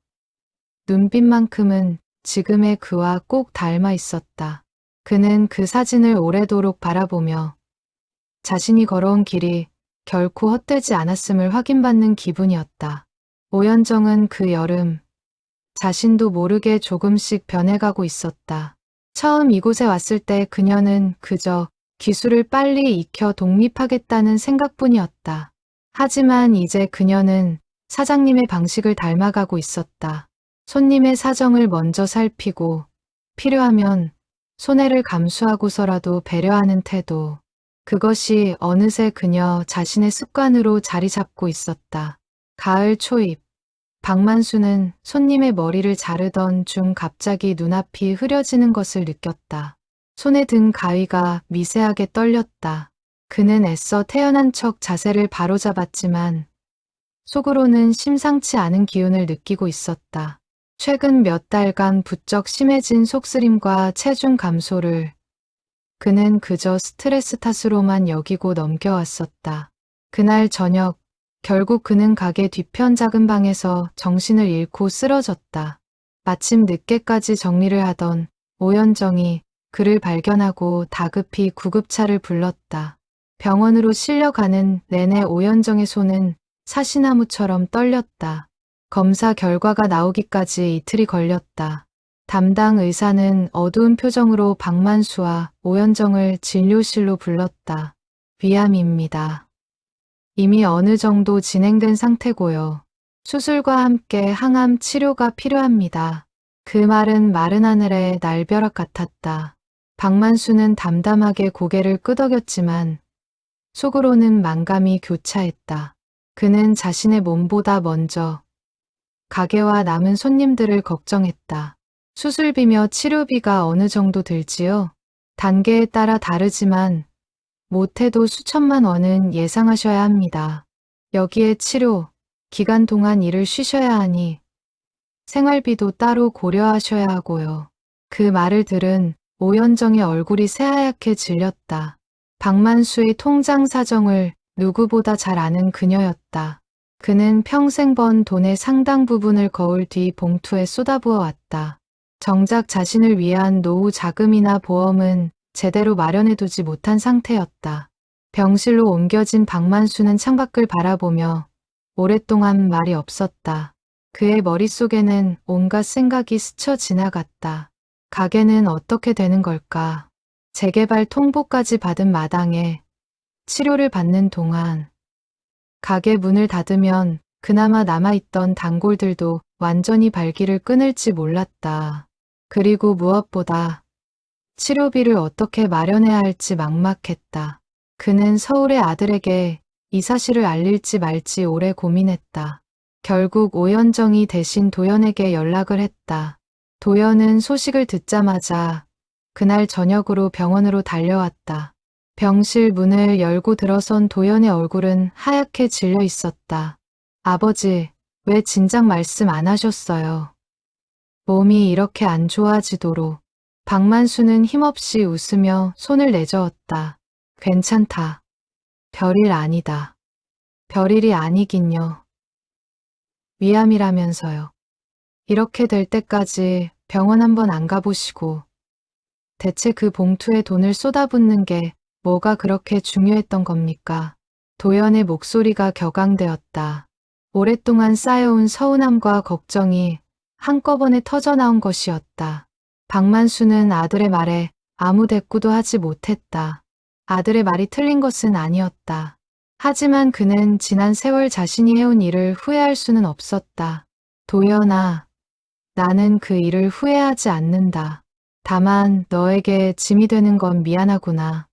눈빛만큼은 지금의 그와 꼭 닮아 있었다. 그는 그 사진을 오래도록 바라보며 자신이 걸어온 길이 결코 헛되지 않았음을 확인받는 기분이었다. 오연정은 그 여름 자신도 모르게 조금씩 변해가고 있었다. 처음 이곳에 왔을 때 그녀는 그저 기술을 빨리 익혀 독립하겠다는 생각뿐이었다. 하지만 이제 그녀는 사장님의 방식을 닮아가고 있었다. 손님의 사정을 먼저 살피고 필요하면 손해를 감수하고서라도 배려하는 태도. 그것이 어느새 그녀 자신의 습관으로 자리 잡고 있었다. 가을 초입. 박만수는 손님의 머리를 자르던 중 갑자기 눈앞이 흐려지는 것을 느꼈다. 손에 든 가위가 미세하게 떨렸다. 그는 애써 태연한 척 자세를 바로잡았지만 속으로는 심상치 않은 기운을 느끼고 있었다. 최근 몇 달간 부쩍 심해진 속쓰림과 체중 감소를 그는 그저 스트레스 탓으로만 여기고 넘겨왔었다. 그날 저녁, 결국 그는 가게 뒤편 작은 방에서 정신을 잃고 쓰러졌다. 마침 늦게까지 정리를 하던 오연정이 그를 발견하고 다급히 구급차를 불렀다. 병원으로 실려가는 내내 오연정의 손은 사시나무처럼 떨렸다. 검사 결과가 나오기까지 이틀이 걸렸다. 담당 의사는 어두운 표정으로 박만수와 오연정을 진료실로 불렀다. 위암입니다. 이미 어느 정도 진행된 상태고요. 수술과 함께 항암 치료가 필요합니다. 그 말은 마른 하늘의 날벼락 같았다. 박만수는 담담하게 고개를 끄덕였지만 속으로는 만감이 교차했다. 그는 자신의 몸보다 먼저 가게와 남은 손님들을 걱정했다. 수술비며 치료비가 어느 정도 들지요? 단계에 따라 다르지만 못해도 수천만 원은 예상하셔야 합니다. 여기에 치료, 기간 동안 일을 쉬셔야 하니 생활비도 따로 고려하셔야 하고요. 그 말을 들은 오연정의 얼굴이 새하얗게 질렸다. 박만수의 통장 사정을 누구보다 잘 아는 그녀였다. 그는 평생 번 돈의 상당 부분을 거울 뒤 봉투에 쏟아부어 왔다. 정작 자신을 위한 노후 자금이나 보험은 제대로 마련해두지 못한 상태였다. 병실로 옮겨진 박만수는 창밖을 바라보며 오랫동안 말이 없었다. 그의 머릿속에는 온갖 생각이 스쳐 지나갔다. 가게는 어떻게 되는 걸까? 재개발 통보까지 받은 마당에 치료를 받는 동안 가게 문을 닫으면 그나마 남아있던 단골들도 완전히 발길을 끊을지 몰랐다. 그리고 무엇보다 치료비를 어떻게 마련해야 할지 막막했다. 그는 서울의 아들에게 이 사실을 알릴지 말지 오래 고민했다. 결국 오연정이 대신 도연에게 연락을 했다. 도연은 소식을 듣자마자 그날 저녁으로 병원으로 달려왔다. 병실 문을 열고 들어선 도연의 얼굴은 하얗게 질려 있었다. 아버지, 왜 진작 말씀 안 하셨어요? 몸이 이렇게 안 좋아지도록. 박만수는 힘없이 웃으며 손을 내저었다. 괜찮다. 별일 아니다. 별일이 아니긴요. 위암이라면서요. 이렇게 될 때까지 병원 한번 안 가보시고 대체 그 봉투에 돈을 쏟아붓는 게 뭐가 그렇게 중요했던 겁니까? 도연의 목소리가 격앙되었다. 오랫동안 쌓여온 서운함과 걱정이 한꺼번에 터져나온 것이었다. 박만수는 아들의 말에 아무 대꾸도 하지 못했다. 아들의 말이 틀린 것은 아니었다. 하지만 그는 지난 세월 자신이 해온 일을 후회할 수는 없었다. 도연아, 나는 그 일을 후회하지 않는다. 다만 너에게 짐이 되는 건 미안하구나.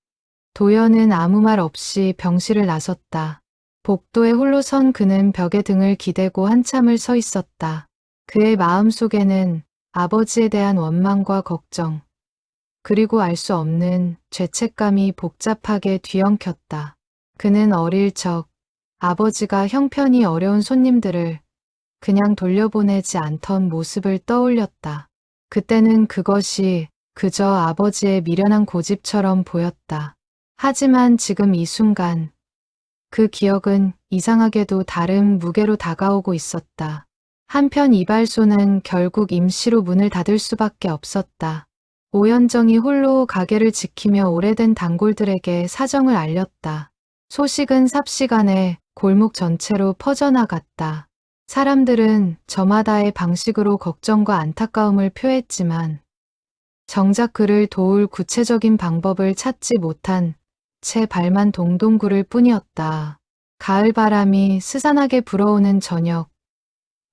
도연은 아무 말 없이 병실을 나섰다. 복도에 홀로 선 그는 벽에 등을 기대고 한참을 서 있었다. 그의 마음속에는 아버지에 대한 원망과 걱정, 그리고 알 수 없는 죄책감이 복잡하게 뒤엉켰다. 그는 어릴 적 아버지가 형편이 어려운 손님들을 그냥 돌려보내지 않던 모습을 떠올렸다. 그때는 그것이 그저 아버지의 미련한 고집처럼 보였다. 하지만 지금 이 순간 그 기억은 이상하게도 다른 무게로 다가오고 있었다. 한편 이발소는 결국 임시로 문을 닫을 수밖에 없었다. 오현정이 홀로 가게를 지키며 오래된 단골들에게 사정을 알렸다. 소식은 삽시간에 골목 전체로 퍼져나갔다. 사람들은 저마다의 방식으로 걱정과 안타까움을 표했지만 정작 그를 도울 구체적인 방법을 찾지 못한 채 발만 동동 구를 뿐이었다. 가을 바람이 스산하게 불어오는 저녁,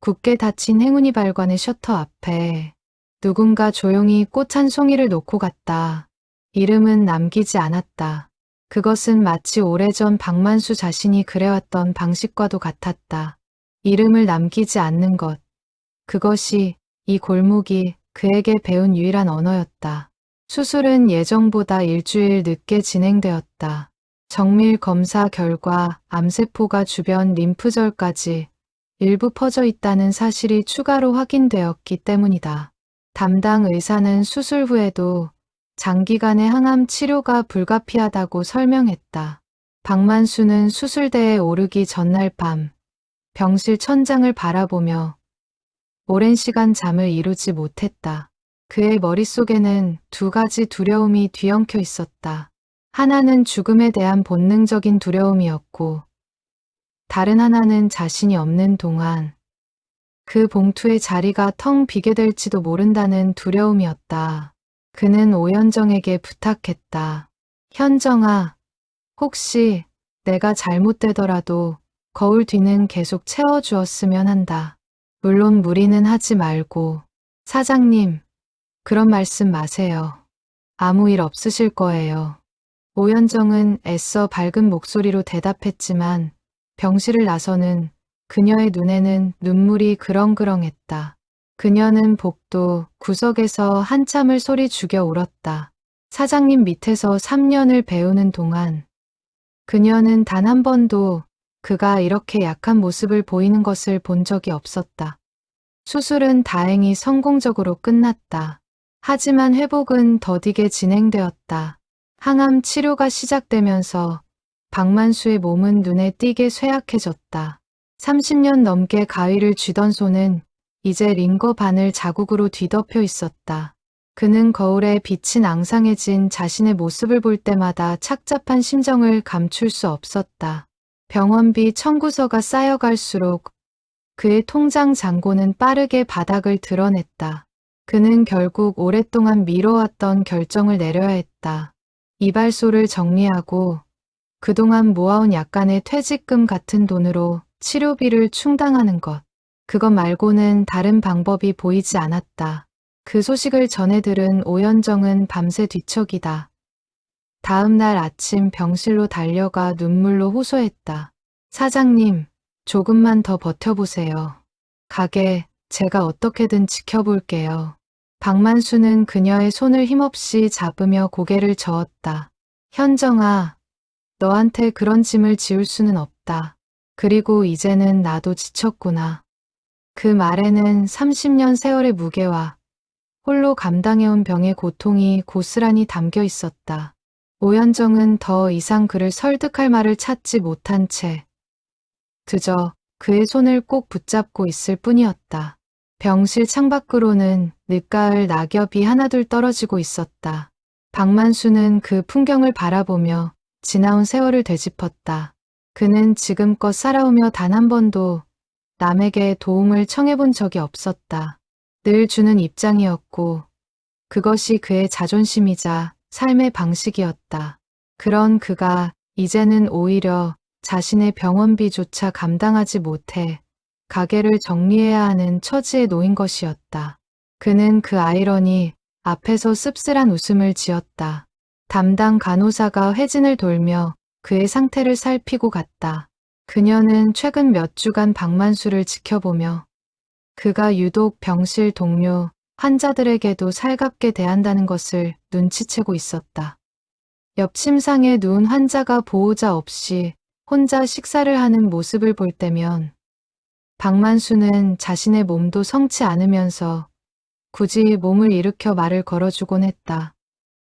굳게 닫힌 행운이 발관의 셔터 앞에 누군가 조용히 꽃 한 송이를 놓고 갔다. 이름은 남기지 않았다. 그것은 마치 오래전 박만수 자신이 그래왔던 방식과도 같았다. 이름을 남기지 않는 것. 그것이 이 골목이 그에게 배운 유일한 언어였다. 수술은 예정보다 일주일 늦게 진행되었다. 정밀 검사 결과 암세포가 주변 림프절까지 일부 퍼져 있다는 사실이 추가로 확인되었기 때문이다. 담당 의사는 수술 후에도 장기간의 항암 치료가 불가피하다고 설명했다. 박만수는 수술대에 오르기 전날 밤 병실 천장을 바라보며 오랜 시간 잠을 이루지 못했다. 그의 머릿속에는 두 가지 두려움이 뒤엉켜 있었다. 하나는 죽음에 대한 본능적인 두려움이었고, 다른 하나는 자신이 없는 동안 그 봉투의 자리가 텅 비게 될지도 모른다는 두려움이었다. 그는 오현정에게 부탁했다. 현정아, 혹시 내가 잘못되더라도 거울 뒤는 계속 채워주었으면 한다. 물론 무리는 하지 말고. 사장님, 그런 말씀 마세요. 아무 일 없으실 거예요. 오현정은 애써 밝은 목소리로 대답했지만 병실을 나서는 그녀의 눈에는 눈물이 그렁그렁했다. 그녀는 복도 구석에서 한참을 소리 죽여 울었다. 사장님 밑에서 3년을 배우는 동안 그녀는 단 한 번도 그가 이렇게 약한 모습을 보이는 것을 본 적이 없었다. 수술은 다행히 성공적으로 끝났다. 하지만 회복은 더디게 진행되었다. 항암 치료가 시작되면서 박만수의 몸은 눈에 띄게 쇠약해졌다. 30년 넘게 가위를 쥐던 손은 이제 링거 바늘 자국으로 뒤덮여 있었다. 그는 거울에 비친 앙상해진 자신의 모습을 볼 때마다 착잡한 심정을 감출 수 없었다. 병원비 청구서가 쌓여갈수록 그의 통장 잔고는 빠르게 바닥을 드러냈다. 그는 결국 오랫동안 미뤄왔던 결정을 내려야 했다. 이발소를 정리하고 그동안 모아온 약간의 퇴직금 같은 돈으로 치료비를 충당하는 것. 그것 말고는 다른 방법이 보이지 않았다. 그 소식을 전해 들은 오현정은 밤새 뒤척이다. 다음 날 아침 병실로 달려가 눈물로 호소했다. 사장님, 조금만 더 버텨보세요. 가게 제가 어떻게든 지켜볼게요. 박만수는 그녀의 손을 힘없이 잡으며 고개를 저었다. 현정아, 너한테 그런 짐을 지울 수는 없다. 그리고 이제는 나도 지쳤구나. 그 말에는 30년 세월의 무게와 홀로 감당해온 병의 고통이 고스란히 담겨 있었다. 오현정은 더 이상 그를 설득할 말을 찾지 못한 채 그저 그의 손을 꼭 붙잡고 있을 뿐이었다. 병실 창밖으로는 늦가을 낙엽이 하나둘 떨어지고 있었다. 박만수는 그 풍경을 바라보며 지나온 세월을 되짚었다. 그는 지금껏 살아오며 단 한 번도 남에게 도움을 청해본 적이 없었다. 늘 주는 입장이었고 그것이 그의 자존심이자 삶의 방식이었다. 그런 그가 이제는 오히려 자신의 병원비조차 감당하지 못해 가게를 정리해야 하는 처지에 놓인 것이었다. 그는 그 아이러니 앞에서 씁쓸한 웃음을 지었다. 담당 간호사가 회진을 돌며 그의 상태를 살피고 갔다. 그녀는 최근 몇 주간 박만수를 지켜보며 그가 유독 병실 동료, 환자들에게도 살갑게 대한다는 것을 눈치채고 있었다. 옆 침상에 누운 환자가 보호자 없이 혼자 식사를 하는 모습을 볼 때면 박만수는 자신의 몸도 성치 않으면서 굳이 몸을 일으켜 말을 걸어주곤 했다.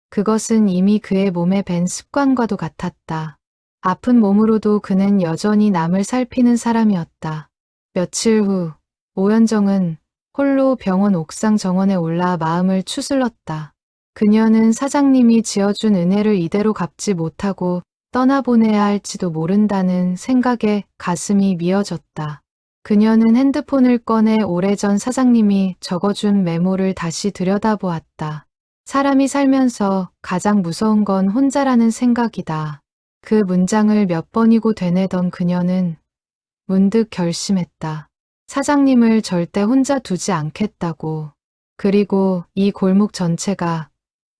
그것은 이미 그의 몸에 밴 습관과도 같았다. 아픈 몸으로도 그는 여전히 남을 살피는 사람이었다. 며칠 후 오현정은 홀로 병원 옥상 정원에 올라 마음을 추슬렀다. 그녀는 사장님이 지어준 은혜를 이대로 갚지 못하고 떠나보내야 할지도 모른다는 생각에 가슴이 미어졌다. 그녀는 핸드폰을 꺼내 오래전 사장님이 적어준 메모를 다시 들여다보았다. 사람이 살면서 가장 무서운 건 혼자라는 생각이다. 그 문장을 몇 번이고 되뇌던 그녀는 문득 결심했다. 사장님을 절대 혼자 두지 않겠다고. 그리고 이 골목 전체가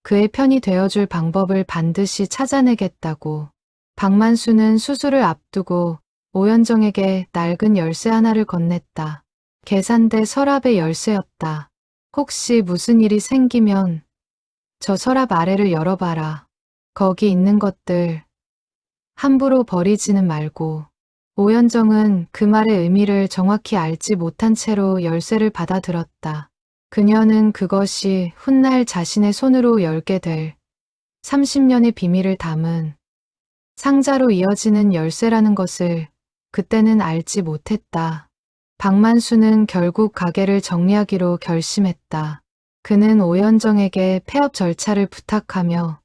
그의 편이 되어줄 방법을 반드시 찾아내겠다고. 박만수는 수술을 앞두고 오현정에게 낡은 열쇠 하나를 건넸다. 계산대 서랍의 열쇠였다. 혹시 무슨 일이 생기면 저 서랍 아래를 열어봐라. 거기 있는 것들 함부로 버리지는 말고. 오현정은 그 말의 의미를 정확히 알지 못한 채로 열쇠를 받아들었다. 그녀는 그것이 훗날 자신의 손으로 열게 될 30년의 비밀을 담은 상자로 이어지는 열쇠라는 것을 그때는 알지 못했다. 박만수는 결국 가게를 정리하기로 결심했다. 그는 오현정에게 폐업 절차를 부탁하며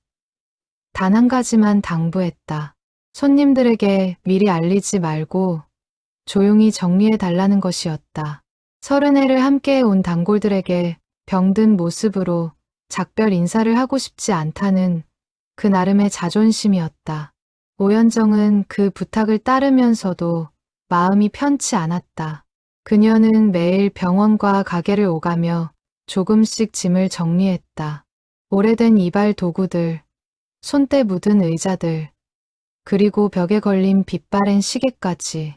단 한 가지만 당부했다. 손님들에게 미리 알리지 말고 조용히 정리해 달라는 것이었다. 30회를 함께 온 단골들에게 병든 모습으로 작별 인사를 하고 싶지 않다는 그 나름의 자존심이었다. 오현정은 그 부탁을 따르면서도 마음이 편치 않았다. 그녀는 매일 병원과 가게를 오가며 조금씩 짐을 정리했다. 오래된 이발 도구들, 손때 묻은 의자들, 그리고 벽에 걸린 빛바랜 시계까지.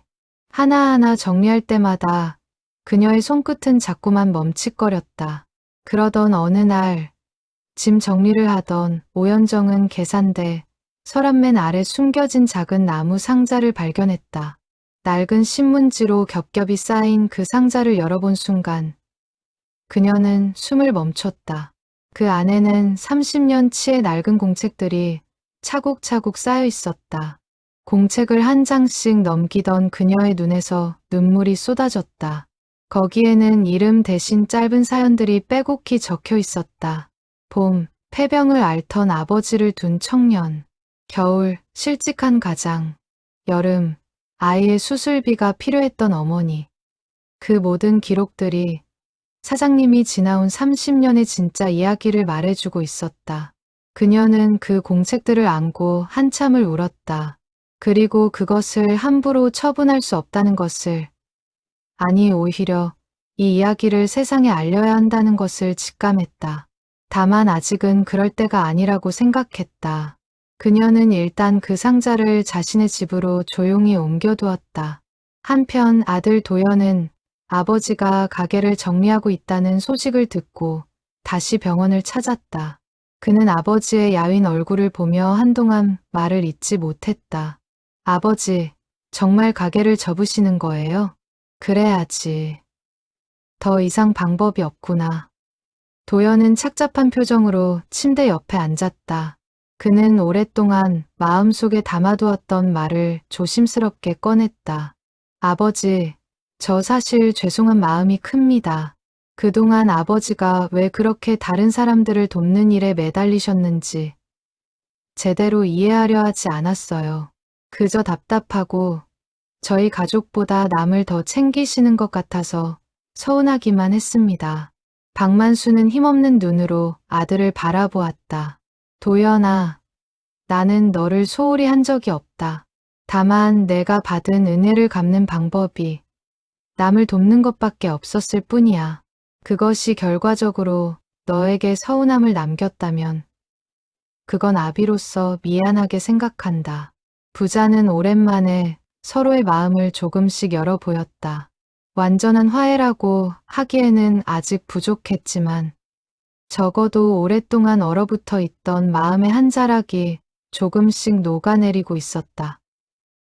하나하나 정리할 때마다 그녀의 손끝은 자꾸만 멈칫거렸다. 그러던 어느 날, 짐 정리를 하던 오현정은 계산대 서랍맨 아래 숨겨진 작은 나무 상자를 발견했다. 낡은 신문지로 겹겹이 쌓인 그 상자를 열어본 순간 그녀는 숨을 멈췄다. 그 안에는 30년치의 낡은 공책들이 차곡차곡 쌓여 있었다. 공책을 한 장씩 넘기던 그녀의 눈에서 눈물이 쏟아졌다. 거기에는 이름 대신 짧은 사연들이 빼곡히 적혀 있었다. 봄, 폐병을 앓던 아버지를 둔 청년. 겨울, 실직한 가장. 여름, 아이의 수술비가 필요했던 어머니. 그 모든 기록들이 사장님이 지나온 30년의 진짜 이야기를 말해주고 있었다. 그녀는 그 공책들을 안고 한참을 울었다. 그리고 그것을 함부로 처분할 수 없다는 것을, 아니 오히려 이 이야기를 세상에 알려야 한다는 것을 직감했다. 다만 아직은 그럴 때가 아니라고 생각했다. 그녀는 일단 그 상자를 자신의 집으로 조용히 옮겨두었다. 한편 아들 도연은 아버지가 가게를 정리하고 있다는 소식을 듣고 다시 병원을 찾았다. 그는 아버지의 야윈 얼굴을 보며 한동안 말을 잇지 못했다. 아버지, 정말 가게를 접으시는 거예요? 그래야지. 더 이상 방법이 없구나. 도연은 착잡한 표정으로 침대 옆에 앉았다. 그는 오랫동안 마음속에 담아두었던 말을 조심스럽게 꺼냈다. 아버지, 저 사실 죄송한 마음이 큽니다. 그동안 아버지가 왜 그렇게 다른 사람들을 돕는 일에 매달리셨는지 제대로 이해하려 하지 않았어요. 그저 답답하고 저희 가족보다 남을 더 챙기시는 것 같아서 서운하기만 했습니다. 박만수는 힘없는 눈으로 아들을 바라보았다. 도연아, 나는 너를 소홀히 한 적이 없다. 다만 내가 받은 은혜를 갚는 방법이 남을 돕는 것밖에 없었을 뿐이야. 그것이 결과적으로 너에게 서운함을 남겼다면 그건 아비로서 미안하게 생각한다. 부자는 오랜만에 서로의 마음을 조금씩 열어 보였다. 완전한 화해라고 하기에는 아직 부족했지만 적어도 오랫동안 얼어붙어 있던 마음의 한 자락이 조금씩 녹아내리고 있었다.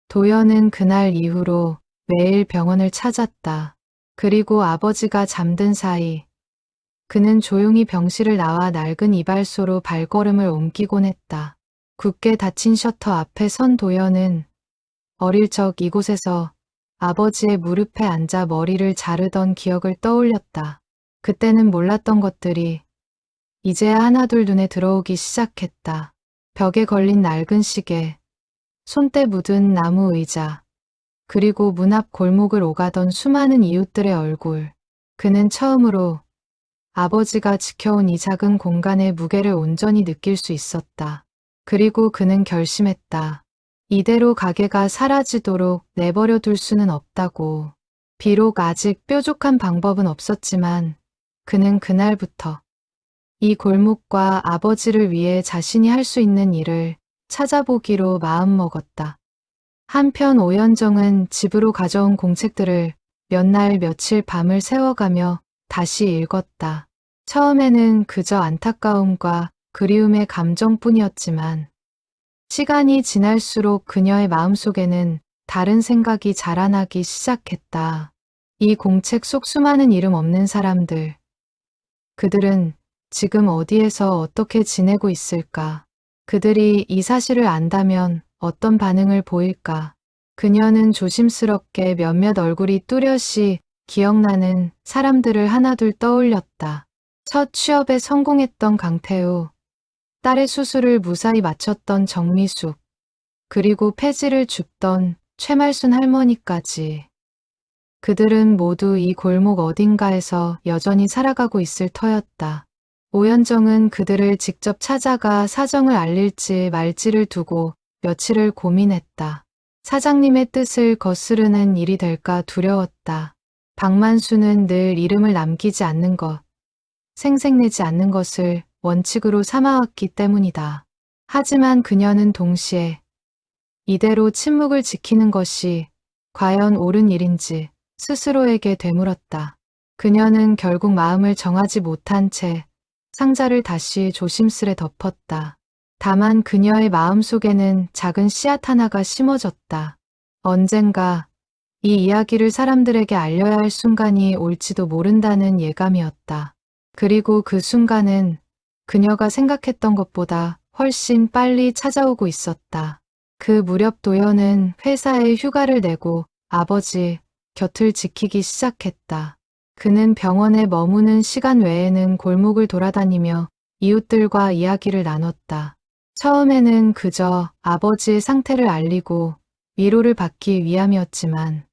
도연은 그날 이후로 매일 병원을 찾았다. 그리고 아버지가 잠든 사이 그는 조용히 병실을 나와 낡은 이발소로 발걸음을 옮기곤 했다. 굳게 닫힌 셔터 앞에 선 도연은 어릴 적 이곳에서 아버지의 무릎에 앉아 머리를 자르던 기억을 떠올렸다. 그때는 몰랐던 것들이 이제야 하나둘 눈에 들어오기 시작했다. 벽에 걸린 낡은 시계, 손때 묻은 나무 의자, 그리고 문 앞 골목을 오가던 수많은 이웃들의 얼굴. 그는 처음으로 아버지가 지켜온 이 작은 공간의 무게를 온전히 느낄 수 있었다. 그리고 그는 결심했다. 이대로 가게가 사라지도록 내버려 둘 수는 없다고. 비록 아직 뾰족한 방법은 없었지만 그는 그날부터 이 골목과 아버지를 위해 자신이 할 수 있는 일을 찾아보기로 마음먹었다. 한편 오연정은 집으로 가져온 공책들을 몇 날 며칠 밤을 새워가며 다시 읽었다. 처음에는 그저 안타까움과 그리움의 감정뿐이었지만 시간이 지날수록 그녀의 마음속에는 다른 생각이 자라나기 시작했다. 이 공책 속 수많은 이름 없는 사람들. 그들은 지금 어디에서 어떻게 지내고 있을까? 그들이 이 사실을 안다면 어떤 반응을 보일까? 그녀는 조심스럽게 몇몇 얼굴이 뚜렷이 기억나는 사람들을 하나둘 떠올렸다. 첫 취업에 성공했던 강태우, 딸의 수술을 무사히 마쳤던 정미숙, 그리고 폐지를 줍던 최말순 할머니까지. 그들은 모두 이 골목 어딘가에서 여전히 살아가고 있을 터였다. 오연정은 그들을 직접 찾아가 사정을 알릴지 말지를 두고 며칠을 고민했다. 사장님의 뜻을 거스르는 일이 될까 두려웠다. 박만수는 늘 이름을 남기지 않는 것, 생색내지 않는 것을 원칙으로 삼아왔기 때문이다. 하지만 그녀는 동시에 이대로 침묵을 지키는 것이 과연 옳은 일인지 스스로에게 되물었다. 그녀는 결국 마음을 정하지 못한 채 상자를 다시 조심스레 덮었다. 다만 그녀의 마음속에는 작은 씨앗 하나가 심어졌다. 언젠가 이 이야기를 사람들에게 알려야 할 순간이 올지도 모른다는 예감이었다. 그리고 그 순간은 그녀가 생각했던 것보다 훨씬 빨리 찾아오고 있었다. 그 무렵 도연은 회사에 휴가를 내고 아버지 곁을 지키기 시작했다. 그는 병원에 머무는 시간 외에는 골목을 돌아다니며 이웃들과 이야기를 나눴다. 처음에는 그저 아버지의 상태를 알리고 위로를 받기 위함이었지만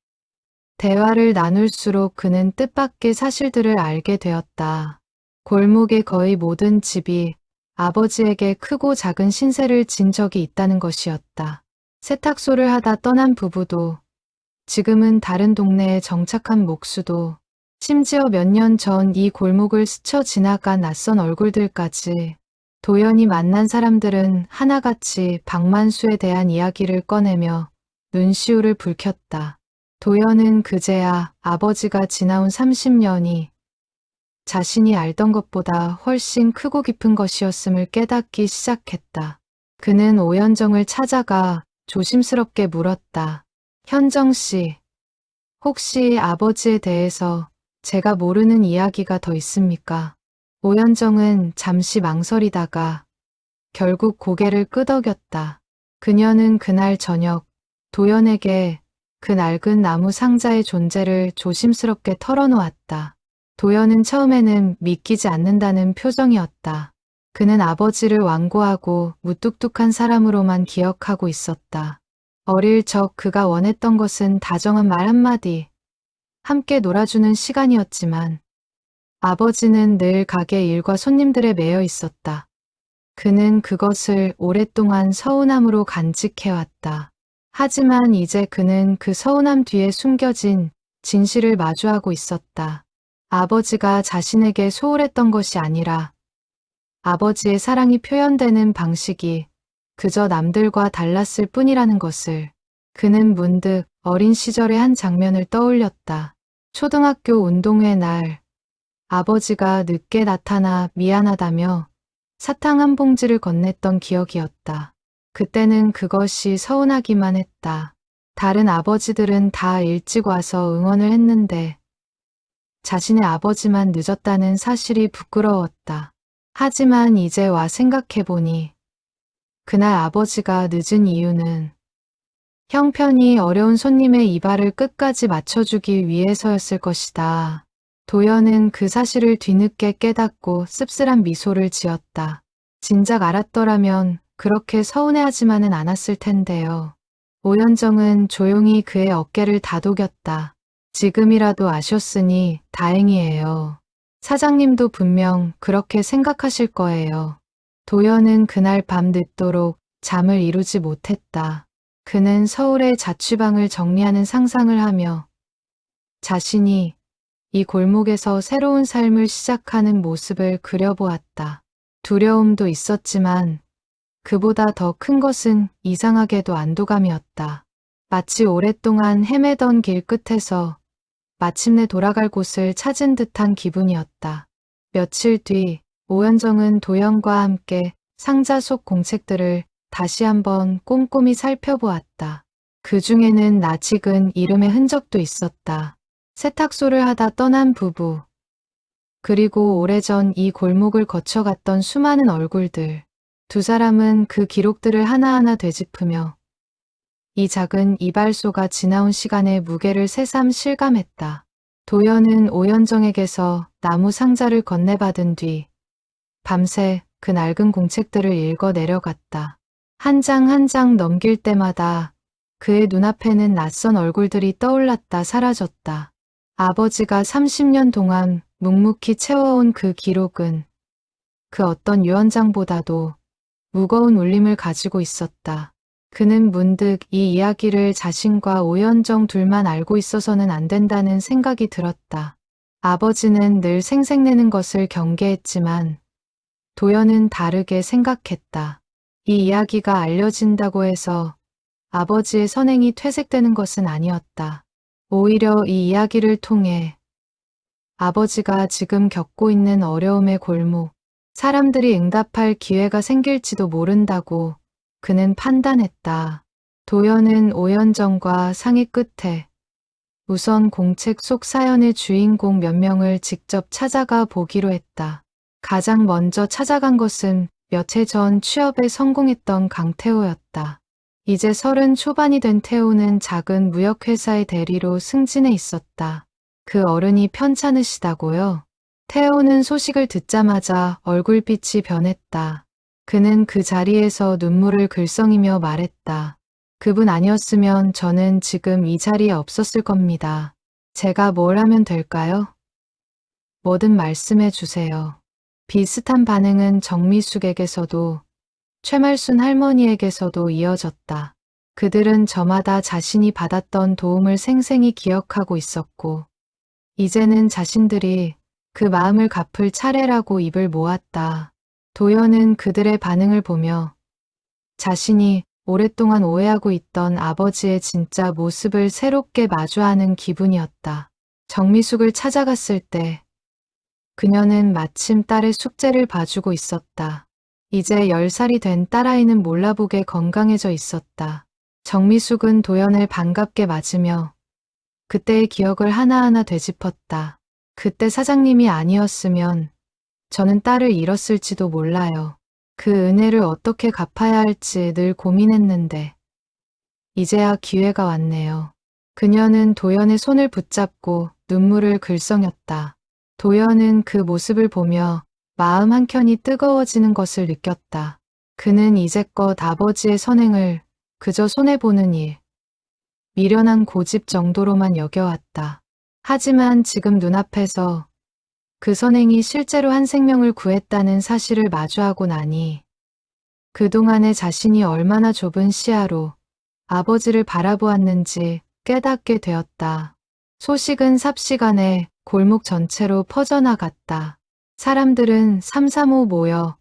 대화를 나눌수록 그는 뜻밖의 사실들을 알게 되었다. 골목의 거의 모든 집이 아버지에게 크고 작은 신세를 진 적이 있다는 것이었다. 세탁소를 하다 떠난 부부도, 지금은 다른 동네에 정착한 목수도, 심지어 몇 년 전 이 골목을 스쳐 지나간 낯선 얼굴들까지 도연이 만난 사람들은 하나같이 박만수에 대한 이야기를 꺼내며 눈시울을 붉혔다. 도연은 그제야 아버지가 지나온 30년이 자신이 알던 것보다 훨씬 크고 깊은 것이었음을 깨닫기 시작했다. 그는 오연정을 찾아가 조심스럽게 물었다. 현정 씨, 혹시 아버지에 대해서 제가 모르는 이야기가 더 있습니까? 오연정은 잠시 망설이다가 결국 고개를 끄덕였다. 그녀는 그날 저녁 도연에게 그 낡은 나무 상자의 존재를 조심스럽게 털어놓았다. 도연은 처음에는 믿기지 않는다는 표정이었다. 그는 아버지를 완고하고 무뚝뚝한 사람으로만 기억하고 있었다. 어릴 적 그가 원했던 것은 다정한 말 한마디, 함께 놀아주는 시간이었지만 아버지는 늘 가게 일과 손님들에 매여 있었다. 그는 그것을 오랫동안 서운함으로 간직해왔다. 하지만 이제 그는 그 서운함 뒤에 숨겨진 진실을 마주하고 있었다. 아버지가 자신에게 소홀했던 것이 아니라 아버지의 사랑이 표현되는 방식이 그저 남들과 달랐을 뿐이라는 것을. 그는 문득 어린 시절의 한 장면을 떠올렸다. 초등학교 운동회 날 아버지가 늦게 나타나 미안하다며 사탕 한 봉지를 건넸던 기억이었다. 그때는 그것이 서운하기만 했다. 다른 아버지들은 다 일찍 와서 응원을 했는데 자신의 아버지만 늦었다는 사실이 부끄러웠다. 하지만 이제 와 생각해보니 그날 아버지가 늦은 이유는 형편이 어려운 손님의 이발을 끝까지 맞춰주기 위해서였을 것이다. 도연은 그 사실을 뒤늦게 깨닫고 씁쓸한 미소를 지었다. 진작 알았더라면 그렇게 서운해하지만은 않았을 텐데요. 오연정은 조용히 그의 어깨를 다독였다. 지금이라도 아셨으니 다행이에요. 사장님도 분명 그렇게 생각하실 거예요. 도연은 그날 밤 늦도록 잠을 이루지 못했다. 그는 서울의 자취방을 정리하는 상상을 하며 자신이 이 골목에서 새로운 삶을 시작하는 모습을 그려보았다. 두려움도 있었지만 그보다 더 큰 것은 이상하게도 안도감이었다. 마치 오랫동안 헤매던 길 끝에서 마침내 돌아갈 곳을 찾은 듯한 기분이었다. 며칠 뒤 오연정은 도연과 함께 상자 속 공책들을 다시 한번 꼼꼼히 살펴보았다. 그 중에는 낯익은 이름의 흔적도 있었다. 세탁소를 하다 떠난 부부, 그리고 오래전 이 골목을 거쳐갔던 수많은 얼굴들. 두 사람은 그 기록들을 하나하나 되짚으며 이 작은 이발소가 지나온 시간의 무게를 새삼 실감했다. 도연은 오연정에게서 나무 상자를 건네받은 뒤 밤새 그 낡은 공책들을 읽어 내려갔다. 한 장 한 장 넘길 때마다 그의 눈앞에는 낯선 얼굴들이 떠올랐다 사라졌다. 아버지가 30년 동안 묵묵히 채워온 그 기록은 그 어떤 유언장보다도 무거운 울림을 가지고 있었다. 그는 문득 이 이야기를 자신과 오연정 둘만 알고 있어서는 안 된다는 생각이 들었다. 아버지는 늘 생색내는 것을 경계했지만 도연은 다르게 생각했다. 이 이야기가 알려진다고 해서 아버지의 선행이 퇴색되는 것은 아니었다. 오히려 이 이야기를 통해 아버지가 지금 겪고 있는 어려움의 골목, 사람들이 응답할 기회가 생길지도 모른다고 그는 판단했다. 도연은 오연정과 상의 끝에 우선 공책 속 사연의 주인공 몇 명을 직접 찾아가 보기로 했다. 가장 먼저 찾아간 것은 몇 해 전 취업에 성공했던 강태호였다. 이제 30 초반이 된 태호는 작은 무역회사의 대리로 승진해 있었다. 그 어른이 편찮으시다고요? 태호는 소식을 듣자마자 얼굴빛이 변했다. 그는 그 자리에서 눈물을 글썽이며 말했다. 그분 아니었으면 저는 지금 이 자리에 없었을 겁니다. 제가 뭘 하면 될까요? 뭐든 말씀해 주세요. 비슷한 반응은 정미숙에게서도 최말순 할머니에게서도 이어졌다. 그들은 저마다 자신이 받았던 도움을 생생히 기억하고 있었고 이제는 자신들이 그 마음을 갚을 차례라고 입을 모았다. 도연은 그들의 반응을 보며 자신이 오랫동안 오해하고 있던 아버지의 진짜 모습을 새롭게 마주하는 기분이었다. 정미숙을 찾아갔을 때 그녀는 마침 딸의 숙제를 봐주고 있었다. 이제 10살이 된 딸아이는 몰라보게 건강해져 있었다. 정미숙은 도연을 반갑게 맞으며 그때의 기억을 하나하나 되짚었다. 그때 사장님이 아니었으면 저는 딸을 잃었을지도 몰라요. 그 은혜를 어떻게 갚아야 할지 늘 고민했는데 이제야 기회가 왔네요. 그녀는 도연의 손을 붙잡고 눈물을 글썽였다. 도연은 그 모습을 보며 마음 한켠이 뜨거워지는 것을 느꼈다. 그는 이제껏 아버지의 선행을 그저 손해보는 일, 미련한 고집 정도로만 여겨왔다. 하지만 지금 눈앞에서 그 선행이 실제로 한 생명을 구했다는 사실을 마주하고 나니 그동안의 자신이 얼마나 좁은 시야로 아버지를 바라보았는지 깨닫게 되었다. 소식은 삽시간에 골목 전체로 퍼져나갔다. 사람들은 삼삼오오 모여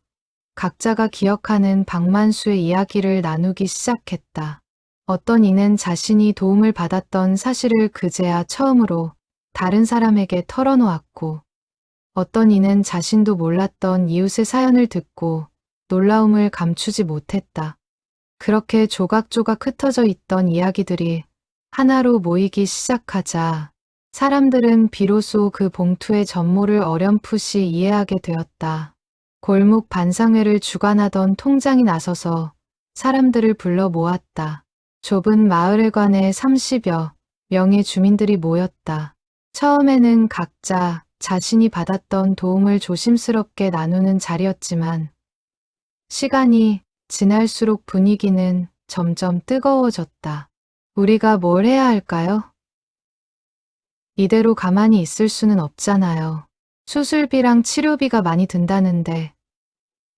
각자가 기억하는 박만수의 이야기를 나누기 시작했다. 어떤 이는 자신이 도움을 받았던 사실을 그제야 처음으로 다른 사람에게 털어놓았고, 어떤 이는 자신도 몰랐던 이웃의 사연을 듣고 놀라움을 감추지 못했다. 그렇게 조각조각 흩어져 있던 이야기들이 하나로 모이기 시작하자 사람들은 비로소 그 봉투의 전모를 어렴풋이 이해하게 되었다. 골목 반상회를 주관하던 통장이 나서서 사람들을 불러 모았다. 좁은 마을에 관해 30여 명의 주민들이 모였다. 처음에는 각자 자신이 받았던 도움을 조심스럽게 나누는 자리였지만 시간이 지날수록 분위기는 점점 뜨거워졌다. 우리가 뭘 해야 할까요? 이대로 가만히 있을 수는 없잖아요. 수술비랑 치료비가 많이 든다는데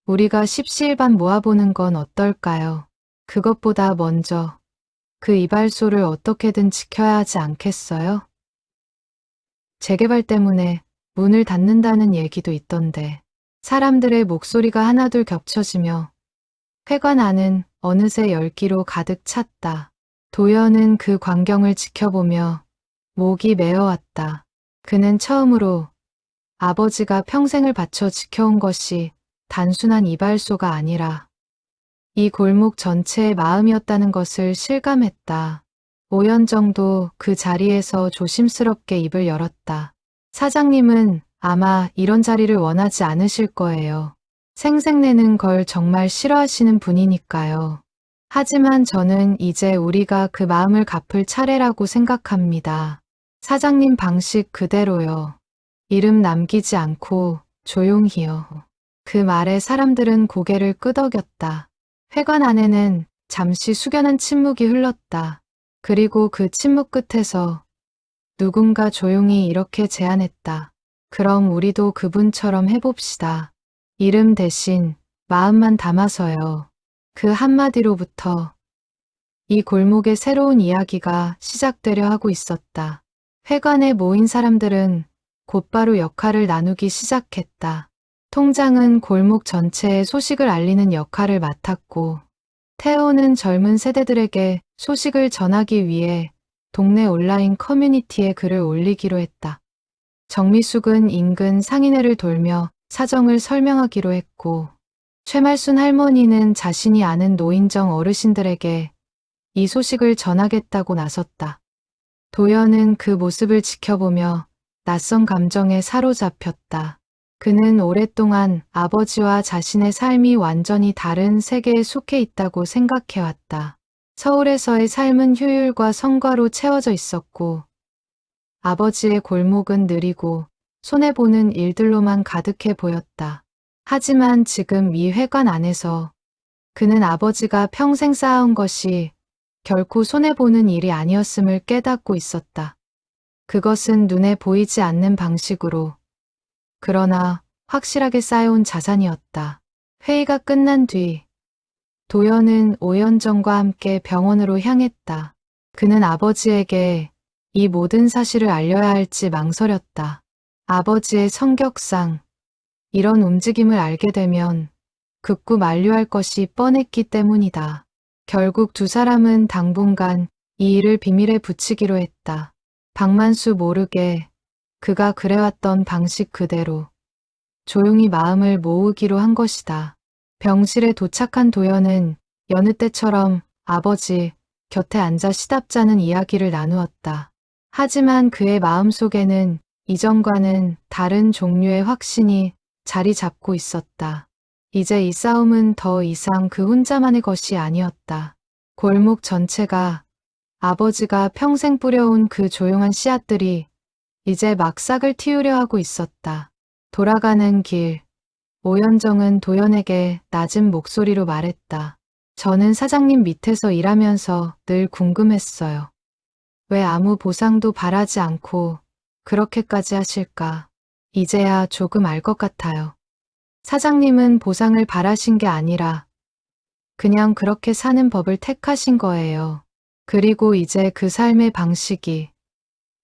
우리가 십시일반 모아보는 건 어떨까요? 그것보다 먼저 그 이발소를 어떻게든 지켜야 하지 않겠어요? 재개발 때문에 문을 닫는다는 얘기도 있던데 사람들의 목소리가 하나둘 겹쳐지며 회관 안은 어느새 열기로 가득 찼다. 도연은 그 광경을 지켜보며 목이 메어왔다. 그는 처음으로 아버지가 평생을 바쳐 지켜온 것이 단순한 이발소가 아니라 이 골목 전체의 마음이었다는 것을 실감했다. 5년 정도 그 자리에서 조심스럽게 입을 열었다. 사장님은 아마 이런 자리를 원하지 않으실 거예요. 생색내는 걸 정말 싫어하시는 분이니까요. 하지만 저는 이제 우리가 그 마음을 갚을 차례라고 생각합니다. 사장님 방식 그대로요. 이름 남기지 않고 조용히요. 그 말에 사람들은 고개를 끄덕였다. 회관 안에는 잠시 숙연한 침묵이 흘렀다. 그리고 그 침묵 끝에서 누군가 조용히 이렇게 제안했다. 그럼 우리도 그분처럼 해봅시다. 이름 대신 마음만 담아서요. 그 한마디로부터 이 골목의 새로운 이야기가 시작되려 하고 있었다. 회관에 모인 사람들은 곧바로 역할을 나누기 시작했다. 통장은 골목 전체에 소식을 알리는 역할을 맡았고, 태호는 젊은 세대들에게 소식을 전하기 위해 동네 온라인 커뮤니티에 글을 올리기로 했다. 정미숙은 인근 상인회를 돌며 사정을 설명하기로 했고, 최말순 할머니는 자신이 아는 노인정 어르신들에게 이 소식을 전하겠다고 나섰다. 도연은 그 모습을 지켜보며 낯선 감정에 사로잡혔다. 그는 오랫동안 아버지와 자신의 삶이 완전히 다른 세계에 속해 있다고 생각해왔다. 서울에서의 삶은 효율과 성과로 채워져 있었고, 아버지의 골목은 느리고 손해보는 일들로만 가득해 보였다. 하지만 지금 이 회관 안에서 그는 아버지가 평생 쌓아온 것이 결코 손해보는 일이 아니었음을 깨닫고 있었다. 그것은 눈에 보이지 않는 방식으로, 그러나 확실하게 쌓여온 자산이었다. 회의가 끝난 뒤 도연은 오연정과 함께 병원으로 향했다. 그는 아버지에게 이 모든 사실을 알려야 할지 망설였다. 아버지의 성격상 이런 움직임을 알게 되면 극구 만류할 것이 뻔했기 때문이다. 결국 두 사람은 당분간 이 일을 비밀에 붙이기로 했다. 박만수 모르게 그가 그래왔던 방식 그대로 조용히 마음을 모으기로 한 것이다. 병실에 도착한 도연은 여느 때처럼 아버지 곁에 앉아 시답잖은 이야기를 나누었다. 하지만 그의 마음속에는 이전과는 다른 종류의 확신이 자리 잡고 있었다. 이제 이 싸움은 더 이상 그 혼자만의 것이 아니었다. 골목 전체가 아버지가 평생 뿌려온 그 조용한 씨앗들이 이제 막 싹을 틔우려 하고 있었다. 돌아가는 길, 오연정은 도연에게 낮은 목소리로 말했다. 저는 사장님 밑에서 일하면서 늘 궁금했어요. 왜 아무 보상도 바라지 않고 그렇게까지 하실까? 이제야 조금 알 것 같아요. 사장님은 보상을 바라신 게 아니라 그냥 그렇게 사는 법을 택하신 거예요. 그리고 이제 그 삶의 방식이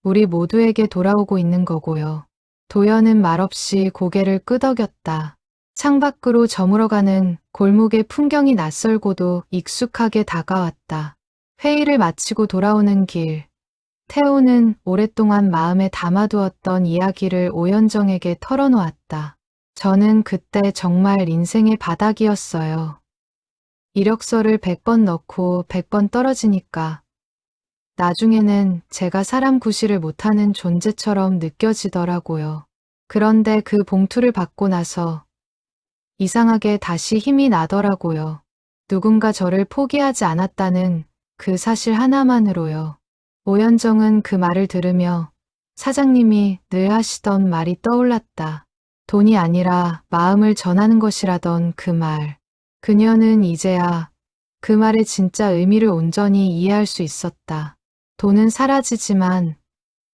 우리 모두에게 돌아오고 있는 거고요. 도연은 말없이 고개를 끄덕였다. 창밖으로 저물어가는 골목의 풍경이 낯설고도 익숙하게 다가왔다. 회의를 마치고 돌아오는 길, 태호는 오랫동안 마음에 담아두었던 이야기를 오연정에게 털어놓았다. 저는 그때 정말 인생의 바닥이었어요. 이력서를 100번 넣고 100번 떨어지니까 나중에는 제가 사람 구실을 못하는 존재처럼 느껴지더라고요. 그런데 그 봉투를 받고 나서 이상하게 다시 힘이 나더라고요. 누군가 저를 포기하지 않았다는 그 사실 하나만으로요. 오연정은 그 말을 들으며 사장님이 늘 하시던 말이 떠올랐다. 돈이 아니라 마음을 전하는 것이라던 그 말. 그녀는 이제야 그 말의 진짜 의미를 온전히 이해할 수 있었다. 돈은 사라지지만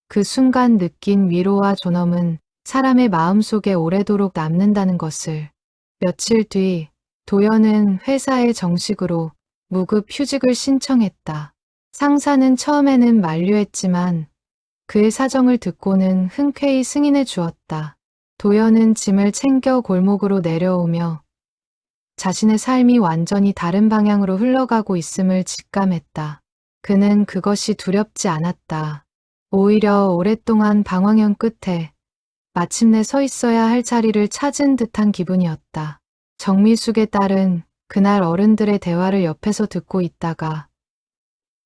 그 순간 느낀 위로와 존엄은 사람의 마음속에 오래도록 남는다는 것을. 며칠 뒤 도연은 회사에 정식으로 무급 휴직을 신청했다. 상사는 처음에는 만류했지만 그의 사정을 듣고는 흔쾌히 승인해 주었다. 도연은 짐을 챙겨 골목으로 내려오며 자신의 삶이 완전히 다른 방향으로 흘러가고 있음을 직감했다. 그는 그것이 두렵지 않았다. 오히려 오랫동안 방황형 끝에 마침내 서 있어야 할 자리를 찾은 듯한 기분이었다. 정미숙의 딸은 그날 어른들의 대화를 옆에서 듣고 있다가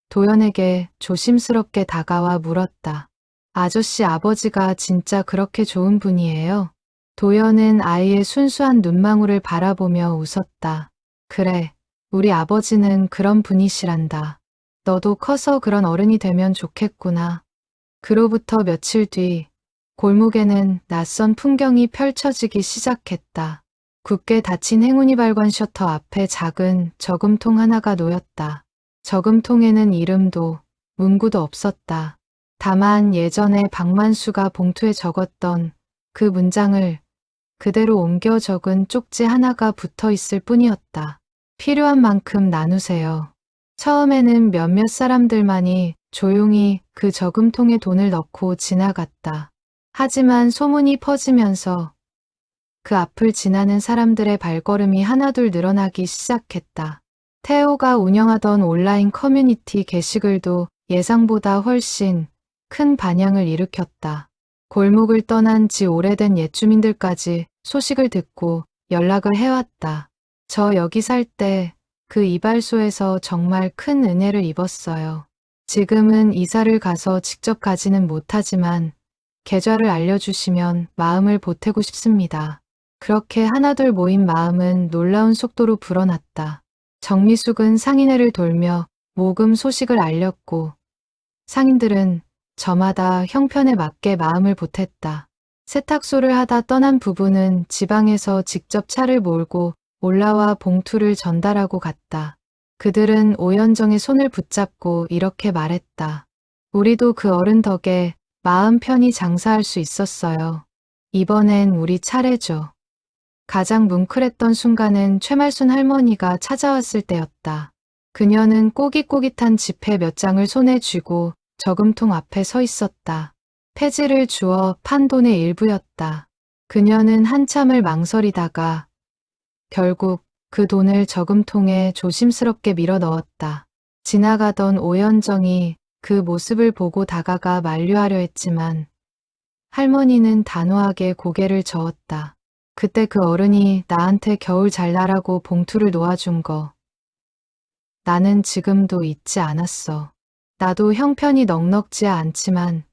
도연에게 조심스럽게 다가와 물었다. 아저씨 아버지가 진짜 그렇게 좋은 분이에요? 도연은 아이의 순수한 눈망울을 바라보며 웃었다. 그래, 우리 아버지는 그런 분이시란다. 너도 커서 그런 어른이 되면 좋겠구나. 그로부터 며칠 뒤 골목에는 낯선 풍경이 펼쳐지기 시작했다. 굳게 닫힌 행운이 발관 셔터 앞에 작은 저금통 하나가 놓였다. 저금통에는 이름도 문구도 없었다. 다만 예전에 박만수가 봉투에 적었던 그 문장을 그대로 옮겨 적은 쪽지 하나가 붙어 있을 뿐이었다. 필요한 만큼 나누세요. 처음에는 몇몇 사람들만이 조용히 그 저금통에 돈을 넣고 지나갔다. 하지만 소문이 퍼지면서 그 앞을 지나는 사람들의 발걸음이 하나둘 늘어나기 시작했다. 태호가 운영하던 온라인 커뮤니티 게시글도 예상보다 훨씬 큰 반향을 일으켰다. 골목을 떠난 지 오래된 옛주민들까지 소식을 듣고 연락을 해왔다. 저 여기 살 때 그 이발소에서 정말 큰 은혜를 입었어요. 지금은 이사를 가서 직접 가지는 못하지만 계좌를 알려주시면 마음을 보태고 싶습니다. 그렇게 하나둘 모인 마음은 놀라운 속도로 불어났다. 정미숙은 상인회를 돌며 모금 소식을 알렸고 상인들은 저마다 형편에 맞게 마음을 보탰다. 세탁소를 하다 떠난 부부는 지방에서 직접 차를 몰고 올라와 봉투를 전달하고 갔다. 그들은 오연정의 손을 붙잡고 이렇게 말했다. 우리도 그 어른 덕에 마음 편히 장사할 수 있었어요. 이번엔 우리 차례죠. 가장 뭉클했던 순간은 최말순 할머니가 찾아왔을 때였다. 그녀는 꼬깃꼬깃한 지폐 몇 장을 손에 쥐고 저금통 앞에 서 있었다. 폐지를 주어 판 돈의 일부였다. 그녀는 한참을 망설이다가 결국 그 돈을 저금통에 조심스럽게 밀어 넣었다. 지나가던 오연정이 그 모습을 보고 다가가 만류하려 했지만 할머니는 단호하게 고개를 저었다. 그때 그 어른이 나한테 겨울 잘 나라고 봉투를 놓아준 거 나는 지금도 잊지 않았어. 나도 형편이 넉넉지 않지만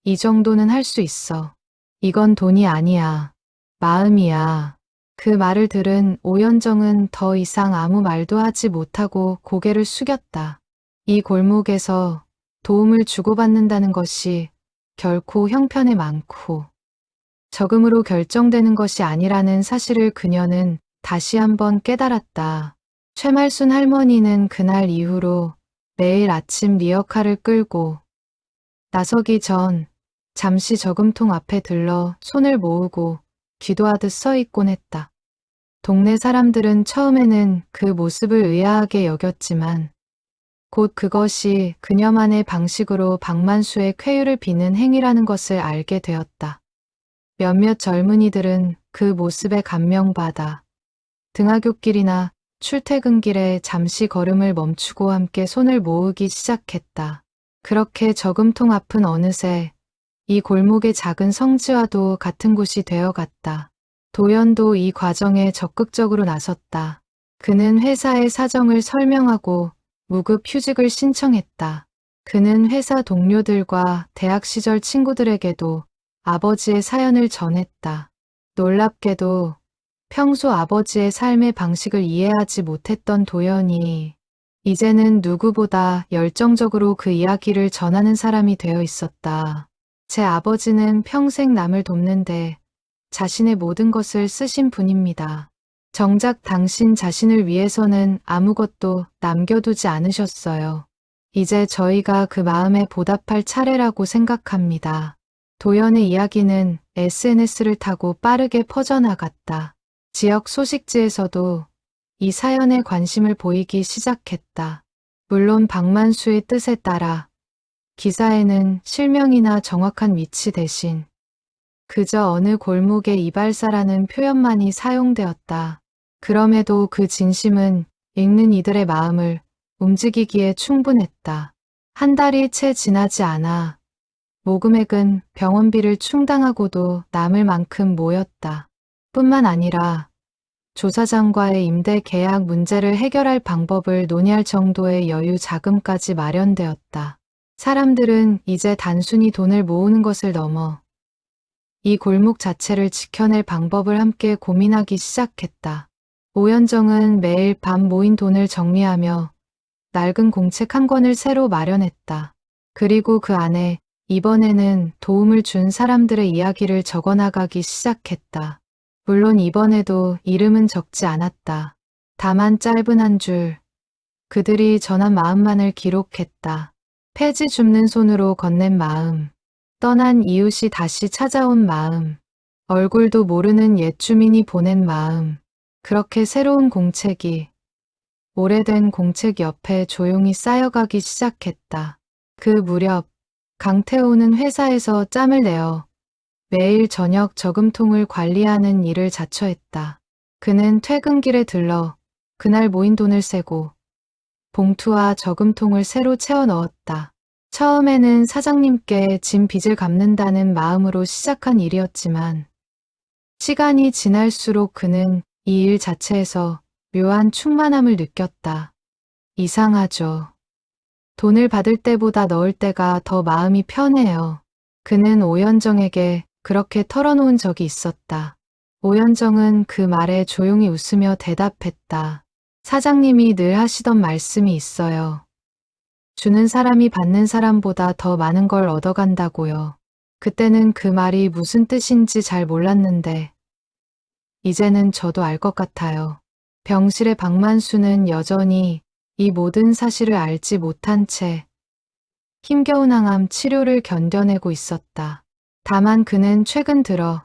이 정도는 할 수 있어. 이건 돈이 아니야. 마음이야. 그 말을 들은 오연정은 더 이상 아무 말도 하지 못하고 고개를 숙였다. 이 골목에서 도움을 주고받는다는 것이 결코 형편에 많고 적음으로 결정되는 것이 아니라는 사실을 그녀는 다시 한번 깨달았다. 최말순 할머니는 그날 이후로 매일 아침 리어카를 끌고 나서기 전 잠시 저금통 앞에 들러 손을 모으고 기도하듯 서 있곤 했다. 동네 사람들은 처음에는 그 모습을 의아하게 여겼지만 곧 그것이 그녀만의 방식으로 박만수의 쾌유를 비는 행위라는 것을 알게 되었다. 몇몇 젊은이들은 그 모습에 감명받아 등하굣길이나 출퇴근길에 잠시 걸음을 멈추고 함께 손을 모으기 시작했다. 그렇게 저금통 앞은 어느새 이 골목의 작은 성지와도 같은 곳이 되어갔다. 도연도 이 과정에 적극적으로 나섰다. 그는 회사의 사정을 설명하고 무급 휴직을 신청했다. 그는 회사 동료들과 대학 시절 친구들에게도 아버지의 사연을 전했다. 놀랍게도 평소 아버지의 삶의 방식을 이해하지 못했던 도연이 이제는 누구보다 열정적으로 그 이야기를 전하는 사람이 되어 있었다. 제 아버지는 평생 남을 돕는데 자신의 모든 것을 쓰신 분입니다. 정작 당신 자신을 위해서는 아무것도 남겨두지 않으셨어요. 이제 저희가 그 마음에 보답할 차례라고 생각합니다. 도연의 이야기는 SNS를 타고 빠르게 퍼져나갔다. 지역 소식지에서도 이 사연에 관심을 보이기 시작했다. 물론 박만수의 뜻에 따라 기사에는 실명이나 정확한 위치 대신 그저 어느 골목의 이발사라는 표현만이 사용되었다. 그럼에도 그 진심은 읽는 이들의 마음을 움직이기에 충분했다. 한 달이 채 지나지 않아 모금액은 병원비를 충당하고도 남을 만큼 모였다. 뿐만 아니라 조사장과의 임대 계약 문제를 해결할 방법을 논의할 정도의 여유 자금까지 마련되었다. 사람들은 이제 단순히 돈을 모으는 것을 넘어 이 골목 자체를 지켜낼 방법을 함께 고민하기 시작했다. 오연정은 매일 밤 모인 돈을 정리하며 낡은 공책 한 권을 새로 마련했다. 그리고 그 안에 이번에는 도움을 준 사람들의 이야기를 적어나가기 시작했다. 물론 이번에도 이름은 적지 않았다. 다만 짧은 한 줄, 그들이 전한 마음만을 기록했다. 폐지 줍는 손으로 건넨 마음, 떠난 이웃이 다시 찾아온 마음, 얼굴도 모르는 옛 주민이 보낸 마음. 그렇게 새로운 공책이 오래된 공책 옆에 조용히 쌓여가기 시작했다. 그 무렵 강태호는 회사에서 짬을 내어 매일 저녁 저금통을 관리하는 일을 자처했다. 그는 퇴근길에 들러 그날 모인 돈을 세고 봉투와 저금통을 새로 채워 넣었다. 처음에는 사장님께 진 빚을 갚는다는 마음으로 시작한 일이었지만 시간이 지날수록 그는 이 일 자체에서 묘한 충만함을 느꼈다. 이상하죠. 돈을 받을 때보다 넣을 때가 더 마음이 편해요. 그는 오연정에게 그렇게 털어놓은 적이 있었다. 오연정은 그 말에 조용히 웃으며 대답했다. 사장님이 늘 하시던 말씀이 있어요. 주는 사람이 받는 사람보다 더 많은 걸 얻어간다고요. 그때는 그 말이 무슨 뜻인지 잘 몰랐는데 이제는 저도 알 것 같아요. 병실의 박만수는 여전히 이 모든 사실을 알지 못한 채 힘겨운 항암 치료를 견뎌내고 있었다. 다만 그는 최근 들어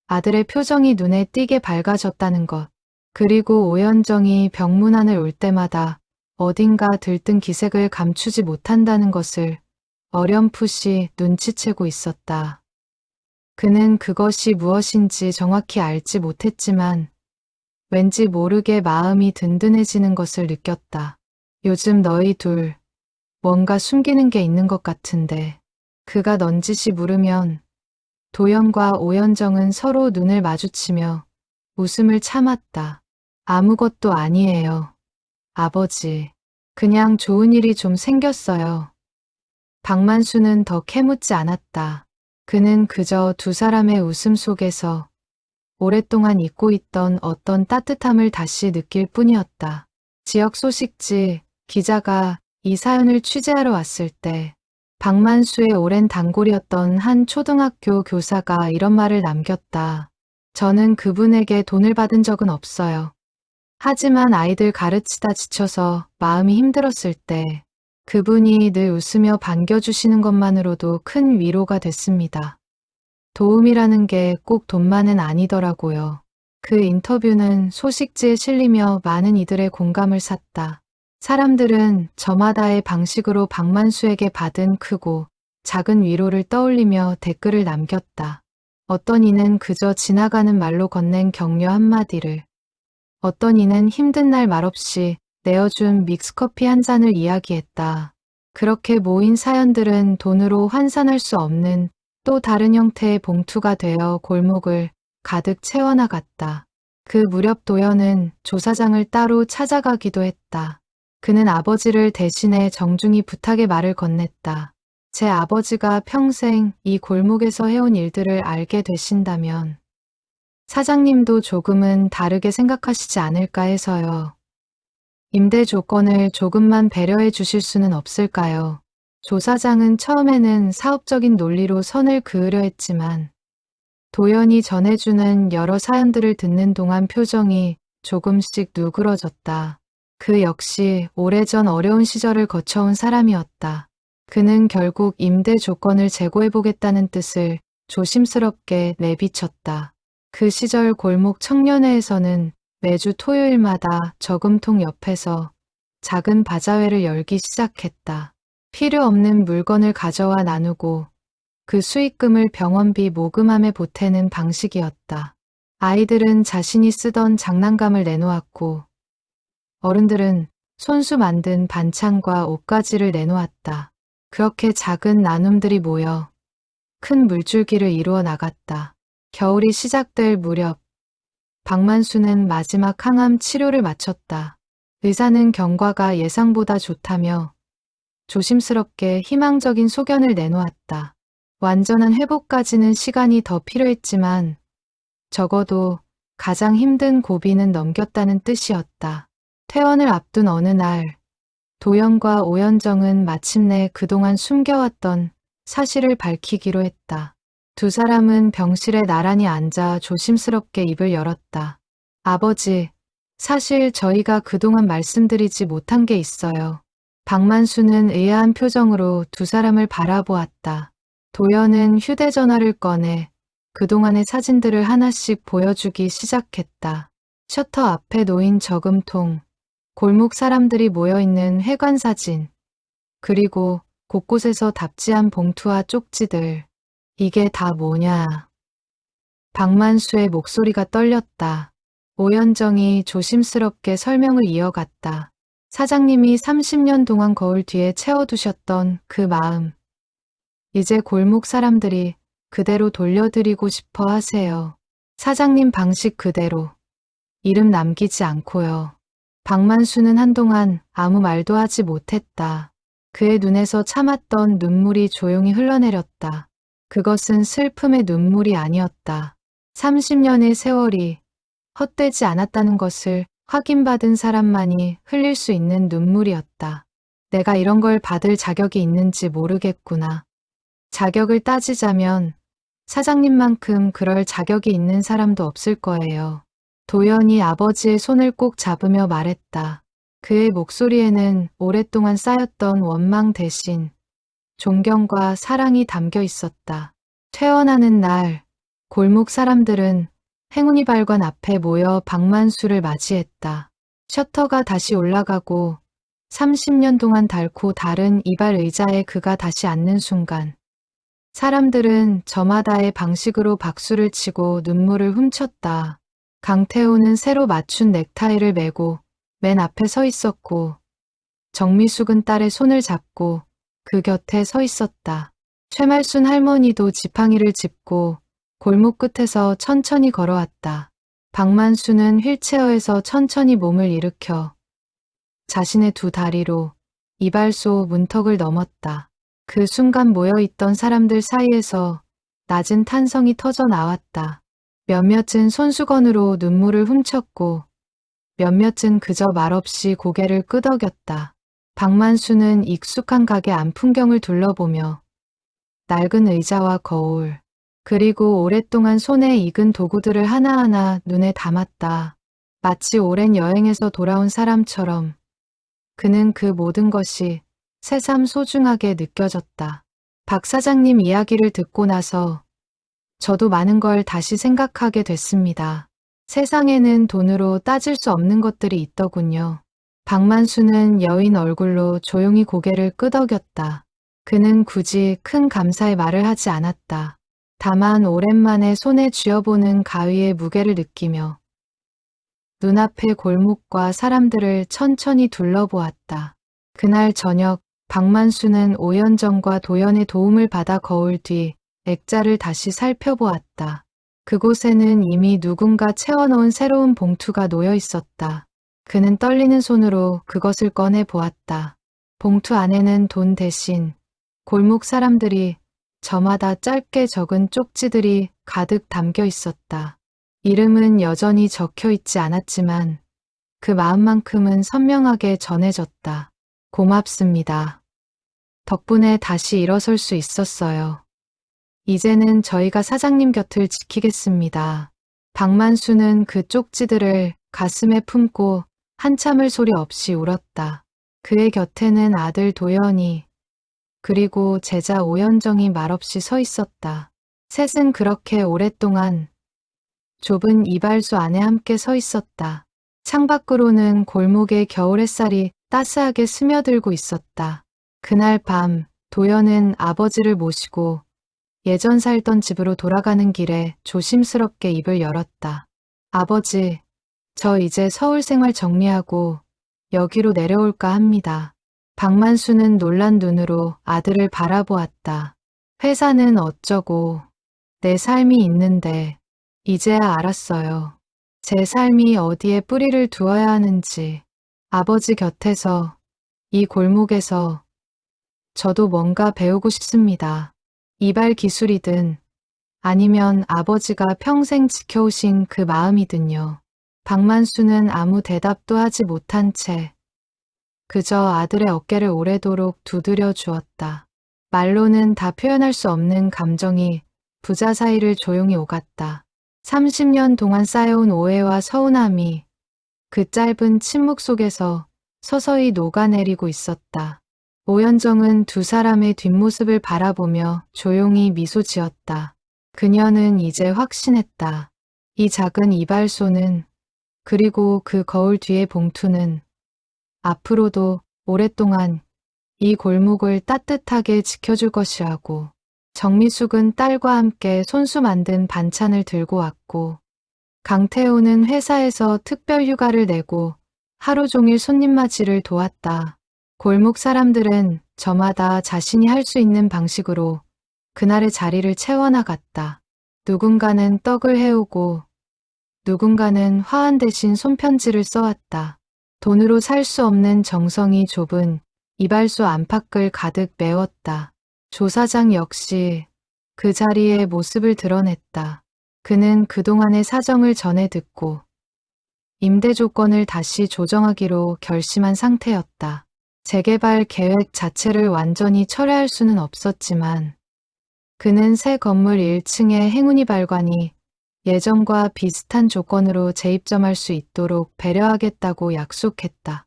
아들의 표정이 눈에 띄게 밝아졌다는 것, 그리고 오연정이 병문안을 올 때마다 어딘가 들뜬 기색을 감추지 못한다는 것을 어렴풋이 눈치채고 있었다. 그는 그것이 무엇인지 정확히 알지 못했지만 왠지 모르게 마음이 든든해지는 것을 느꼈다. 요즘 너희 둘 뭔가 숨기는 게 있는 것 같은데. 그가 넌지시 물으면 도연과 오연정은 서로 눈을 마주치며 웃음을 참았다. 아무것도 아니에요. 아버지, 그냥 좋은 일이 좀 생겼어요. 박만수는 더 캐묻지 않았다. 그는 그저 두 사람의 웃음 속에서 오랫동안 잊고 있던 어떤 따뜻함을 다시 느낄 뿐이었다. 지역 소식지 기자가 이 사연을 취재하러 왔을 때 박만수의 오랜 단골이었던 한 초등학교 교사가 이런 말을 남겼다. 저는 그분에게 돈을 받은 적은 없어요. 하지만 아이들 가르치다 지쳐서 마음이 힘들었을 때 그분이 늘 웃으며 반겨주시는 것만으로도 큰 위로가 됐습니다. 도움이라는 게 꼭 돈만은 아니더라고요. 그 인터뷰는 소식지에 실리며 많은 이들의 공감을 샀다. 사람들은 저마다의 방식으로 박만수에게 받은 크고 작은 위로를 떠올리며 댓글을 남겼다. 어떤 이는 그저 지나가는 말로 건넨 격려 한마디를, 어떤 이는 힘든 날 말없이 내어준 믹스커피 한 잔을 이야기했다. 그렇게 모인 사연들은 돈으로 환산할 수 없는 또 다른 형태의 봉투가 되어 골목을 가득 채워나갔다. 그 무렵 도연은 조사장을 따로 찾아가기도 했다. 그는 아버지를 대신해 정중히 부탁의 말을 건넸다. 제 아버지가 평생 이 골목에서 해온 일들을 알게 되신다면 사장님도 조금은 다르게 생각하시지 않을까 해서요. 임대 조건을 조금만 배려해 주실 수는 없을까요? 조사장은 처음에는 사업적인 논리로 선을 그으려 했지만 도연이 전해주는 여러 사연들을 듣는 동안 표정이 조금씩 누그러졌다. 그 역시 오래전 어려운 시절을 거쳐온 사람이었다. 그는 결국 임대 조건을 재고해보겠다는 뜻을 조심스럽게 내비쳤다. 그 시절 골목 청년회에서는 매주 토요일마다 저금통 옆에서 작은 바자회를 열기 시작했다. 필요 없는 물건을 가져와 나누고 그 수익금을 병원비 모금함에 보태는 방식이었다. 아이들은 자신이 쓰던 장난감을 내놓았고 어른들은 손수 만든 반찬과 옷가지를 내놓았다. 그렇게 작은 나눔들이 모여 큰 물줄기를 이루어 나갔다. 겨울이 시작될 무렵 박만수는 마지막 항암 치료를 마쳤다. 의사는 경과가 예상보다 좋다며 조심스럽게 희망적인 소견을 내놓았다. 완전한 회복까지는 시간이 더 필요했지만 적어도 가장 힘든 고비는 넘겼다는 뜻이었다. 퇴원을 앞둔 어느 날 도연과 오연정은 마침내 그동안 숨겨왔던 사실을 밝히기로 했다. 두 사람은 병실에 나란히 앉아 조심스럽게 입을 열었다. 아버지, 사실 저희가 그동안 말씀드리지 못한 게 있어요. 박만수는 의아한 표정으로 두 사람을 바라보았다. 도연은 휴대전화를 꺼내 그동안의 사진들을 하나씩 보여주기 시작했다. 셔터 앞에 놓인 저금통, 골목 사람들이 모여있는 회관 사진, 그리고 곳곳에서 답지한 봉투와 쪽지들. 이게 다 뭐냐? 박만수의 목소리가 떨렸다. 오연정이 조심스럽게 설명을 이어갔다. 사장님이 30년 동안 거울 뒤에 채워두셨던 그 마음. 이제 골목 사람들이 그대로 돌려드리고 싶어 하세요. 사장님 방식 그대로. 이름 남기지 않고요. 박만수는 한동안 아무 말도 하지 못했다. 그의 눈에서 참았던 눈물이 조용히 흘러내렸다. 그것은 슬픔의 눈물이 아니었다. 30년의 세월이 헛되지 않았다는 것을 확인받은 사람만이 흘릴 수 있는 눈물이었다. 내가 이런 걸 받을 자격이 있는지 모르겠구나. 자격을 따지자면 사장님만큼 그럴 자격이 있는 사람도 없을 거예요. 도연이 아버지의 손을 꼭 잡으며 말했다. 그의 목소리에는 오랫동안 쌓였던 원망 대신 존경과 사랑이 담겨 있었다. 퇴원하는 날, 골목 사람들은 행운이 발관 앞에 모여 박만수를 맞이했다. 셔터가 다시 올라가고 30년 동안 닳고 다른 이발 의자에 그가 다시 앉는 순간 사람들은 저마다의 방식으로 박수를 치고 눈물을 훔쳤다. 강태호는 새로 맞춘 넥타이를 메고 맨 앞에 서 있었고 정미숙은 딸의 손을 잡고 그 곁에 서 있었다. 최말순 할머니도 지팡이를 짚고 골목 끝에서 천천히 걸어왔다. 박만수는 휠체어에서 천천히 몸을 일으켜 자신의 두 다리로 이발소 문턱을 넘었다. 그 순간 모여있던 사람들 사이에서 낮은 탄성이 터져 나왔다. 몇몇은 손수건으로 눈물을 훔쳤고 몇몇은 그저 말없이 고개를 끄덕였다. 박만수는 익숙한 가게 안 풍경을 둘러보며 낡은 의자와 거울, 그리고 오랫동안 손에 익은 도구들을 하나하나 눈에 담았다. 마치 오랜 여행에서 돌아온 사람처럼 그는 그 모든 것이 새삼 소중하게 느껴졌다. 박 사장님 이야기를 듣고 나서 저도 많은 걸 다시 생각하게 됐습니다. 세상에는 돈으로 따질 수 없는 것들이 있더군요. 박만수는 여인 얼굴로 조용히 고개를 끄덕였다. 그는 굳이 큰 감사의 말을 하지 않았다. 다만 오랜만에 손에 쥐어보는 가위의 무게를 느끼며 눈앞의 골목과 사람들을 천천히 둘러보았다. 그날 저녁 박만수는 오연정과 도연의 도움을 받아 거울 뒤 액자를 다시 살펴보았다. 그곳에는 이미 누군가 채워놓은 새로운 봉투가 놓여 있었다. 그는 떨리는 손으로 그것을 꺼내 보았다. 봉투 안에는 돈 대신 골목 사람들이 저마다 짧게 적은 쪽지들이 가득 담겨 있었다. 이름은 여전히 적혀 있지 않았지만 그 마음만큼은 선명하게 전해졌다. 고맙습니다. 덕분에 다시 일어설 수 있었어요. 이제는 저희가 사장님 곁을 지키겠습니다. 박만수는 그 쪽지들을 가슴에 품고 한참을 소리 없이 울었다. 그의 곁에는 아들 도연이 그리고 제자 오연정이 말없이 서 있었다. 셋은 그렇게 오랫동안 좁은 이발소 안에 함께 서 있었다. 창밖으로는 골목의 겨울 햇살이 따스하게 스며들고 있었다. 그날 밤 도연은 아버지를 모시고 예전 살던 집으로 돌아가는 길에 조심스럽게 입을 열었다. 아버지, 저 이제 서울 생활 정리하고 여기로 내려올까 합니다. 박만수는 놀란 눈으로 아들을 바라보았다. 회사는 어쩌고 내 삶이 있는데 이제야 알았어요. 제 삶이 어디에 뿌리를 두어야 하는지. 아버지 곁에서 이 골목에서 저도 뭔가 배우고 싶습니다. 이발 기술이든 아니면 아버지가 평생 지켜오신 그 마음이든요. 박만수는 아무 대답도 하지 못한 채 그저 아들의 어깨를 오래도록 두드려 주었다. 말로는 다 표현할 수 없는 감정이 부자 사이를 조용히 오갔다. 30년 동안 쌓여온 오해와 서운함이 그 짧은 침묵 속에서 서서히 녹아내리고 있었다. 오연정은 두 사람의 뒷모습을 바라보며 조용히 미소 지었다. 그녀는 이제 확신했다. 이 작은 이발소는 그리고 그 거울 뒤의 봉투는 앞으로도 오랫동안 이 골목을 따뜻하게 지켜줄 것이라고. 정미숙은 딸과 함께 손수 만든 반찬을 들고 왔고 강태호는 회사에서 특별 휴가를 내고 하루 종일 손님 맞이를 도왔다. 골목 사람들은 저마다 자신이 할 수 있는 방식으로 그날의 자리를 채워나갔다. 누군가는 떡을 해오고 누군가는 화환 대신 손편지를 써왔다. 돈으로 살 수 없는 정성이 좁은 이발소 안팎을 가득 메웠다. 조 사장 역시 그 자리에 모습을 드러냈다. 그는 그동안의 사정을 전해 듣고 임대 조건을 다시 조정하기로 결심한 상태였다. 재개발 계획 자체를 완전히 철회할 수는 없었지만 그는 새 건물 1층의 행운이 발관이 예전과 비슷한 조건으로 재입점할 수 있도록 배려하겠다고 약속했다.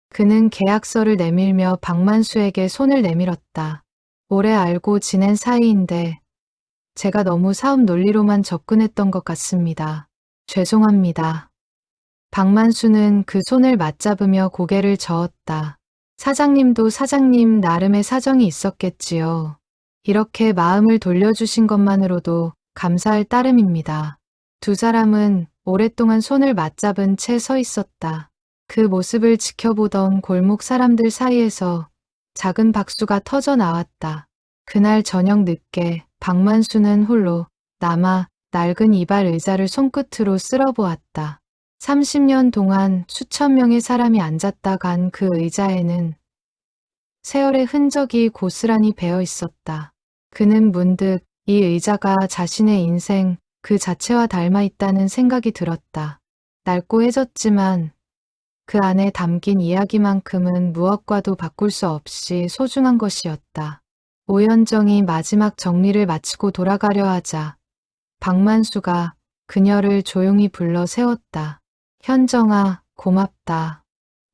그는 계약서를 내밀며 박만수에게 손을 내밀었다. 오래 알고 지낸 사이인데 제가 너무 사업 논리로만 접근했던 것 같습니다. 죄송합니다. 박만수는 그 손을 맞잡으며 고개를 저었다. 사장님도 사장님 나름의 사정이 있었겠지요. 이렇게 마음을 돌려주신 것만으로도 감사할 따름입니다. 두 사람은 오랫동안 손을 맞잡은 채 서 있었다. 그 모습을 지켜보던 골목 사람들 사이에서 작은 박수가 터져 나왔다. 그날 저녁 늦게 박만수는 홀로 남아 낡은 이발 의자를 손끝으로 쓸어보았다. 30년 동안 수천 명의 사람이 앉았다 간 그 의자에는 세월의 흔적이 고스란히 배어 있었다. 그는 문득 이 의자가 자신의 인생 그 자체와 닮아 있다는 생각이 들었다. 낡고 해졌지만 그 안에 담긴 이야기만큼은 무엇과도 바꿀 수 없이 소중한 것이었다. 오연정이 마지막 정리를 마치고 돌아가려 하자 박만수가 그녀를 조용히 불러 세웠다. 현정아, 고맙다.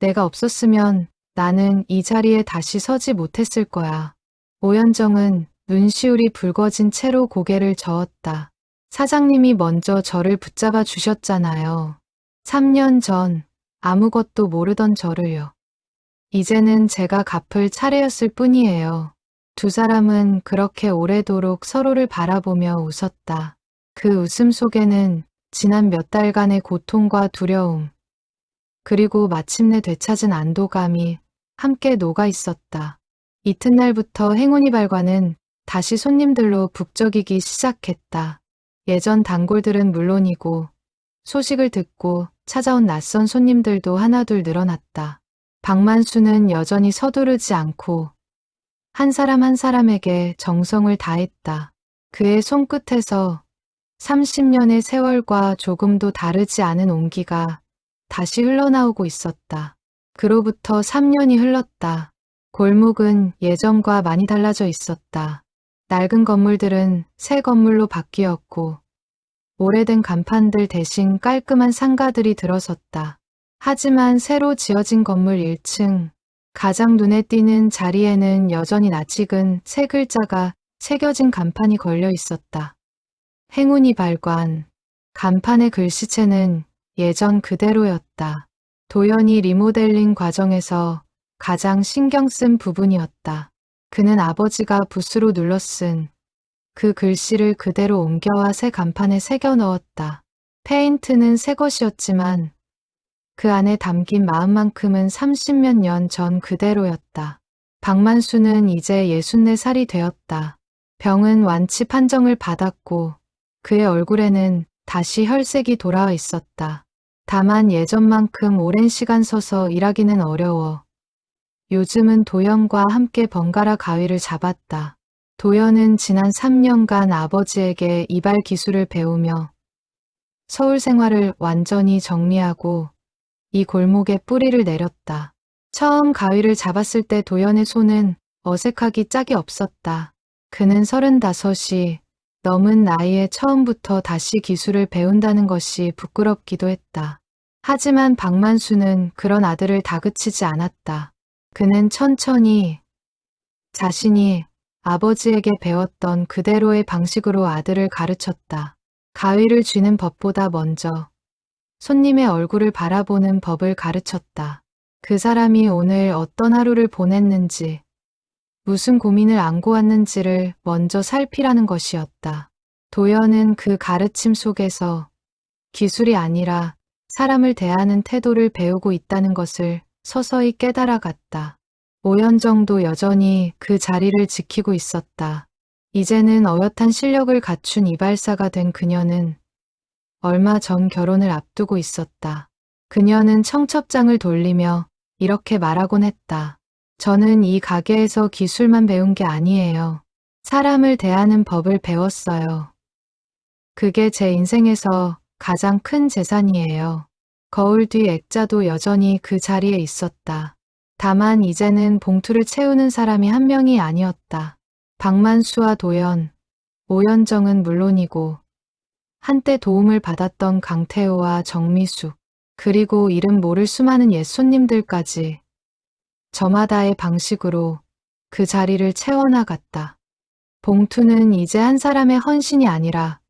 내가 없었으면 나는 이 자리에 다시 서지 못했을 거야. 오연정은 눈시울이 붉어진 채로 고개를 저었다. 사장님이 먼저 저를 붙잡아 주셨잖아요. 3년 전 아무것도 모르던 저를요. 이제는 제가 갚을 차례였을 뿐이에요. 두 사람은 그렇게 오래도록 서로를 바라보며 웃었다. 그 웃음 속에는 지난 몇 달간의 고통과 두려움, 그리고 마침내 되찾은 안도감이 함께 녹아 있었다. 이튿날부터 행운이 발관은 다시 손님들로 북적이기 시작했다. 예전 단골들은 물론이고 소식을 듣고 찾아온 낯선 손님들도 하나둘 늘어났다. 박만수는 여전히 서두르지 않고 한 사람 한 사람에게 정성을 다했다. 그의 손끝에서 30년의 세월과 조금도 다르지 않은 온기가 다시 흘러나오고 있었다. 그로부터 3년이 흘렀다. 골목은 예전과 많이 달라져 있었다. 낡은 건물들은 새 건물로 바뀌었고 오래된 간판들 대신 깔끔한 상가들이 들어섰다. 하지만 새로 지어진 건물 1층 가장 눈에 띄는 자리에는 여전히 낯익은 세 글자가 새겨진 간판이 걸려 있었다. 행운이 발관. 간판의 글씨체는 예전 그대로였다. 도연이 리모델링 과정에서 가장 신경 쓴 부분이었다. 그는 아버지가 붓으로 눌러 쓴 그 글씨를 그대로 옮겨와 새 간판에 새겨 넣었다. 페인트는 새 것이었지만 그 안에 담긴 마음만큼은 30몇 년 전 그대로였다. 박만수는 이제 64살이 되었다. 병은 완치 판정을 받았고 그의 얼굴에는 다시 혈색이 돌아와 있었다. 다만 예전만큼 오랜 시간 서서 일하기는 어려워. 요즘은 도연과 함께 번갈아 가위를 잡았다. 도연은 지난 3년간 아버지에게 이발 기술을 배우며 서울 생활을 완전히 정리하고 이 골목에 뿌리를 내렸다. 처음 가위를 잡았을 때 도연의 손은 어색하기 짝이 없었다. 그는 35이 넘은 나이에 처음부터 다시 기술을 배운다는 것이 부끄럽기도 했다. 하지만 박만수는 그런 아들을 다그치지 않았다. 그는 천천히 자신이 아버지에게 배웠던 그대로의 방식으로 아들을 가르쳤다. 가위를 쥐는 법보다 먼저 손님의 얼굴을 바라보는 법을 가르쳤다. 그 사람이 오늘 어떤 하루를 보냈는지, 무슨 고민을 안고 왔는지를 먼저 살피라는 것이었다. 도연은 그 가르침 속에서 기술이 아니라 사람을 대하는 태도를 배우고 있다는 것을 서서히 깨달아갔다. 5년 정도 여전히 그 자리를 지키고 있었다. 이제는 어엿한 실력을 갖춘 이발사가 된 그녀는 얼마 전 결혼을 앞두고 있었다. 그녀는 청첩장을 돌리며 이렇게 말하곤 했다. 저는 이 가게에서 기술만 배운 게 아니에요. 사람을 대하는 법을 배웠어요. 그게 제 인생에서 가장 큰 재산이에요. 거울 뒤 액자도 여전히 그 자리에 있었다. 다만 이제는 봉투를 채우는 사람이 한 명이 아니었다. 박만수와 도연, 오연정은 물론이고 한때 도움을 받았던 강태호와 정미숙, 그리고 이름 모를 수많은 옛 손님들까지 저마다의 방식으로 그 자리를 채워나갔다. 봉투는 이제 한 사람의 헌신이 아니라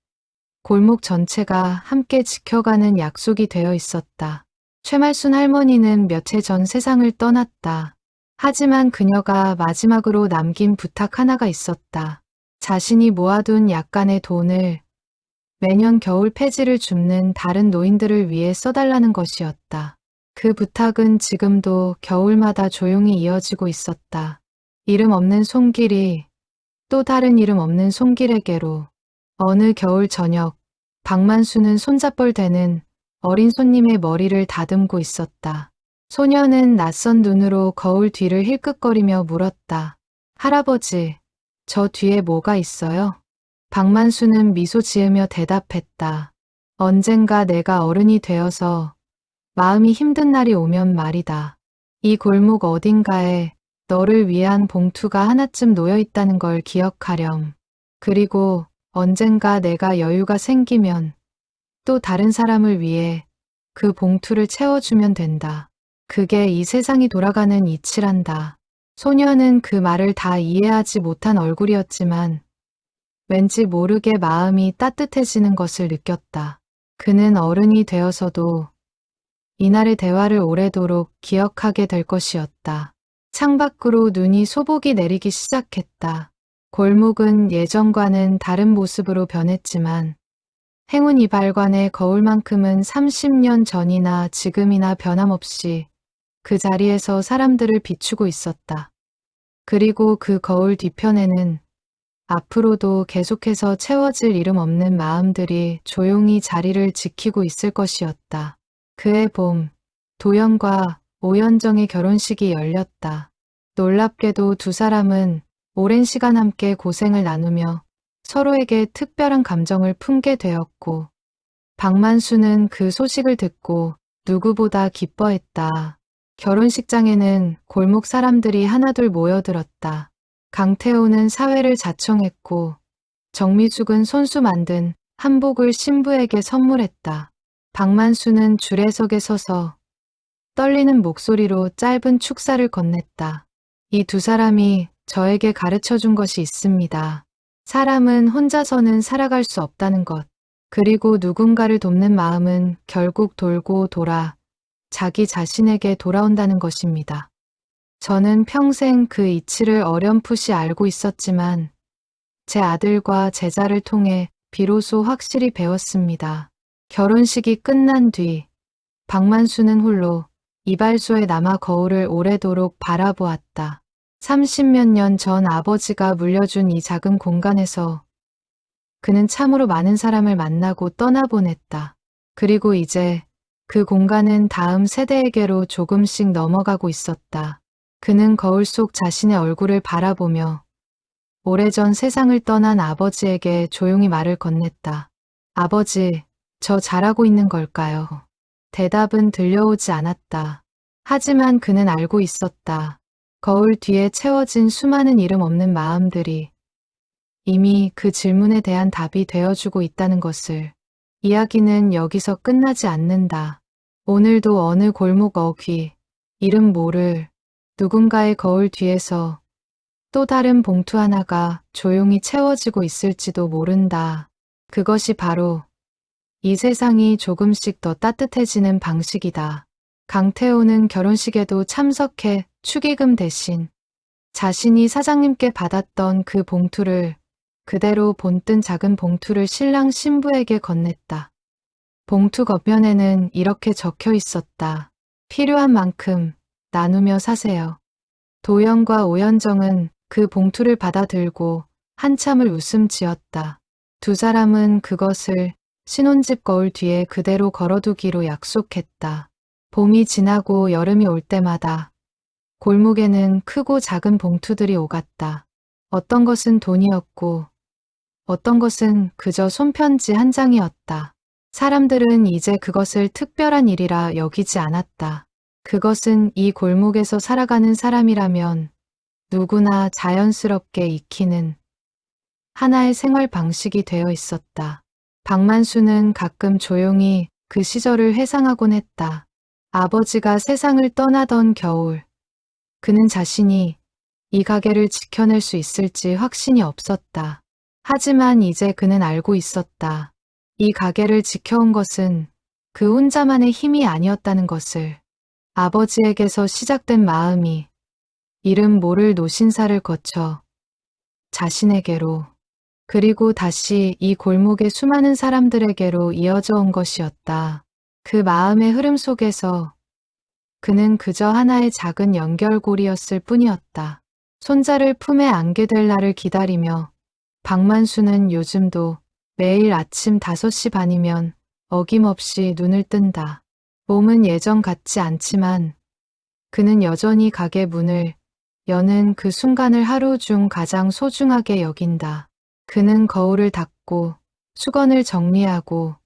골목 전체가 함께 지켜가는 약속이 되어 있었다. 최말순 할머니는 몇 해 전 세상을 떠났다. 하지만 그녀가 마지막으로 남긴 부탁 하나가 있었다. 자신이 모아둔 약간의 돈을 매년 겨울 폐지를 줍는 다른 노인들을 위해 써달라는 것이었다. 그 부탁은 지금도 겨울마다 조용히 이어지고 있었다. 이름 없는 손길이 또 다른 이름 없는 손길에게로. 어느 겨울 저녁, 박만수는 손잡벌 되는 어린 손님의 머리를 다듬고 있었다. 소녀는 낯선 눈으로 거울 뒤를 힐끗거리며 물었다. 할아버지, 저 뒤에 뭐가 있어요? 박만수는 미소 지으며 대답했다. 언젠가 내가 어른이 되어서 마음이 힘든 날이 오면 말이다. 이 골목 어딘가에 너를 위한 봉투가 하나쯤 놓여 있다는 걸 기억하렴. 그리고 언젠가 내가 여유가 생기면 또 다른 사람을 위해 그 봉투를 채워주면 된다. 그게 이 세상이 돌아가는 이치란다. 소녀는 그 말을 다 이해하지 못한 얼굴이었지만 왠지 모르게 마음이 따뜻해지는 것을 느꼈다. 그는 어른이 되어서도 이날의 대화를 오래도록 기억하게 될 것이었다. 창밖으로 눈이 소복이 내리기 시작했다. 골목은 예전과는 다른 모습으로 변했지만 행운 이발관의 거울만큼은 30년 전이나 지금이나 변함없이 그 자리에서 사람들을 비추고 있었다. 그리고 그 거울 뒤편에는 앞으로도 계속해서 채워질 이름 없는 마음들이 조용히 자리를 지키고 있을 것이었다. 그해 봄, 도연과 오연정의 결혼식이 열렸다. 놀랍게도 두 사람은 오랜 시간 함께 고생을 나누며 서로에게 특별한 감정을 품게 되었고, 박만수는 그 소식을 듣고 누구보다 기뻐했다. 결혼식장에는 골목 사람들이 하나둘 모여들었다. 강태호는 사회를 자청했고 정미숙은 손수 만든 한복을 신부에게 선물했다. 박만수는 줄에석에 서서 떨리는 목소리로 짧은 축사를 건넸다. 이 두 사람이 저에게 가르쳐 준 것이 있습니다. 사람은 혼자서는 살아갈 수 없다는 것. 그리고 누군가를 돕는 마음은 결국 돌고 돌아 자기 자신에게 돌아온다는 것입니다. 저는 평생 그 이치를 어렴풋이 알고 있었지만 제 아들과 제자를 통해 비로소 확실히 배웠습니다. 결혼식이 끝난 뒤 박만수는 홀로 이발소에 남아 거울을 오래도록 바라보았다. 30몇 년 전 아버지가 물려준 이 작은 공간에서 그는 참으로 많은 사람을 만나고 떠나보냈다. 그리고 이제 그 공간은 다음 세대에게로 조금씩 넘어가고 있었다. 그는 거울 속 자신의 얼굴을 바라보며 오래전 세상을 떠난 아버지에게 조용히 말을 건넸다. 아버지, 저 잘하고 있는 걸까요? 대답은 들려오지 않았다. 하지만 그는 알고 있었다. 거울 뒤에 채워진 수많은 이름 없는 마음들이 이미 그 질문에 대한 답이 되어주고 있다는 것을. 이야기는 여기서 끝나지 않는다. 오늘도 어느 골목 어귀, 이름 모를 누군가의 거울 뒤에서 또 다른 봉투 하나가 조용히 채워지고 있을지도 모른다. 그것이 바로 이 세상이 조금씩 더 따뜻해지는 방식이다. 강태호는 결혼식에도 참석해 축의금 대신 자신이 사장님께 받았던 그 봉투를 그대로 본뜬 작은 봉투를 신랑 신부에게 건넸다. 봉투 겉면에는 이렇게 적혀 있었다. 필요한 만큼 나누며 사세요. 도연과 오연정은 그 봉투를 받아 들고 한참을 웃음 지었다. 두 사람은 그것을 신혼집 거울 뒤에 그대로 걸어두기로 약속했다. 봄이 지나고 여름이 올 때마다 골목에는 크고 작은 봉투들이 오갔다. 어떤 것은 돈이었고 어떤 것은 그저 손편지 한 장이었다. 사람들은 이제 그것을 특별한 일이라 여기지 않았다. 그것은 이 골목에서 살아가는 사람이라면 누구나 자연스럽게 익히는 하나의 생활 방식이 되어 있었다. 박만수는 가끔 조용히 그 시절을 회상하곤 했다. 아버지가 세상을 떠나던 겨울, 그는 자신이 이 가게를 지켜낼 수 있을지 확신이 없었다. 하지만 이제 그는 알고 있었다. 이 가게를 지켜온 것은 그 혼자만의 힘이 아니었다는 것을. 아버지에게서 시작된 마음이 이름 모를 노신사를 거쳐 자신에게로 그리고 다시 이 골목의 수많은 사람들에게로 이어져 온 것이었다. 그 마음의 흐름 속에서 그는 그저 하나의 작은 연결고리였을 뿐이었다. 손자를 품에 안게 될 날을 기다리며 박만수는 요즘도 매일 아침 5시 반이면 어김없이 눈을 뜬다. 몸은 예전 같지 않지만 그는 여전히 가게 문을 여는 그 순간을 하루 중 가장 소중하게 여긴다. 그는 거울을 닦고 수건을 정리하고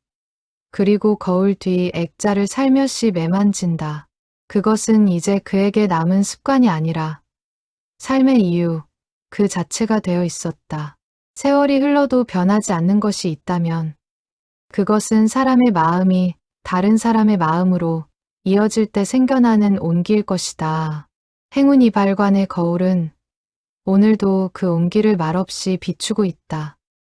그리고 거울 뒤 액자를 살며시 매만진다. 그것은 이제 그에게 남은 습관이 아니라 삶의 이유 그 자체가 되어 있었다. 세월이 흘러도 변하지 않는 것이 있다면 그것은 사람의 마음이 다른 사람의 마음으로 이어질 때 생겨나는 온기일 것이다. 행운 이발관의 거울은 오늘도 그 온기를 말없이 비추고 있다.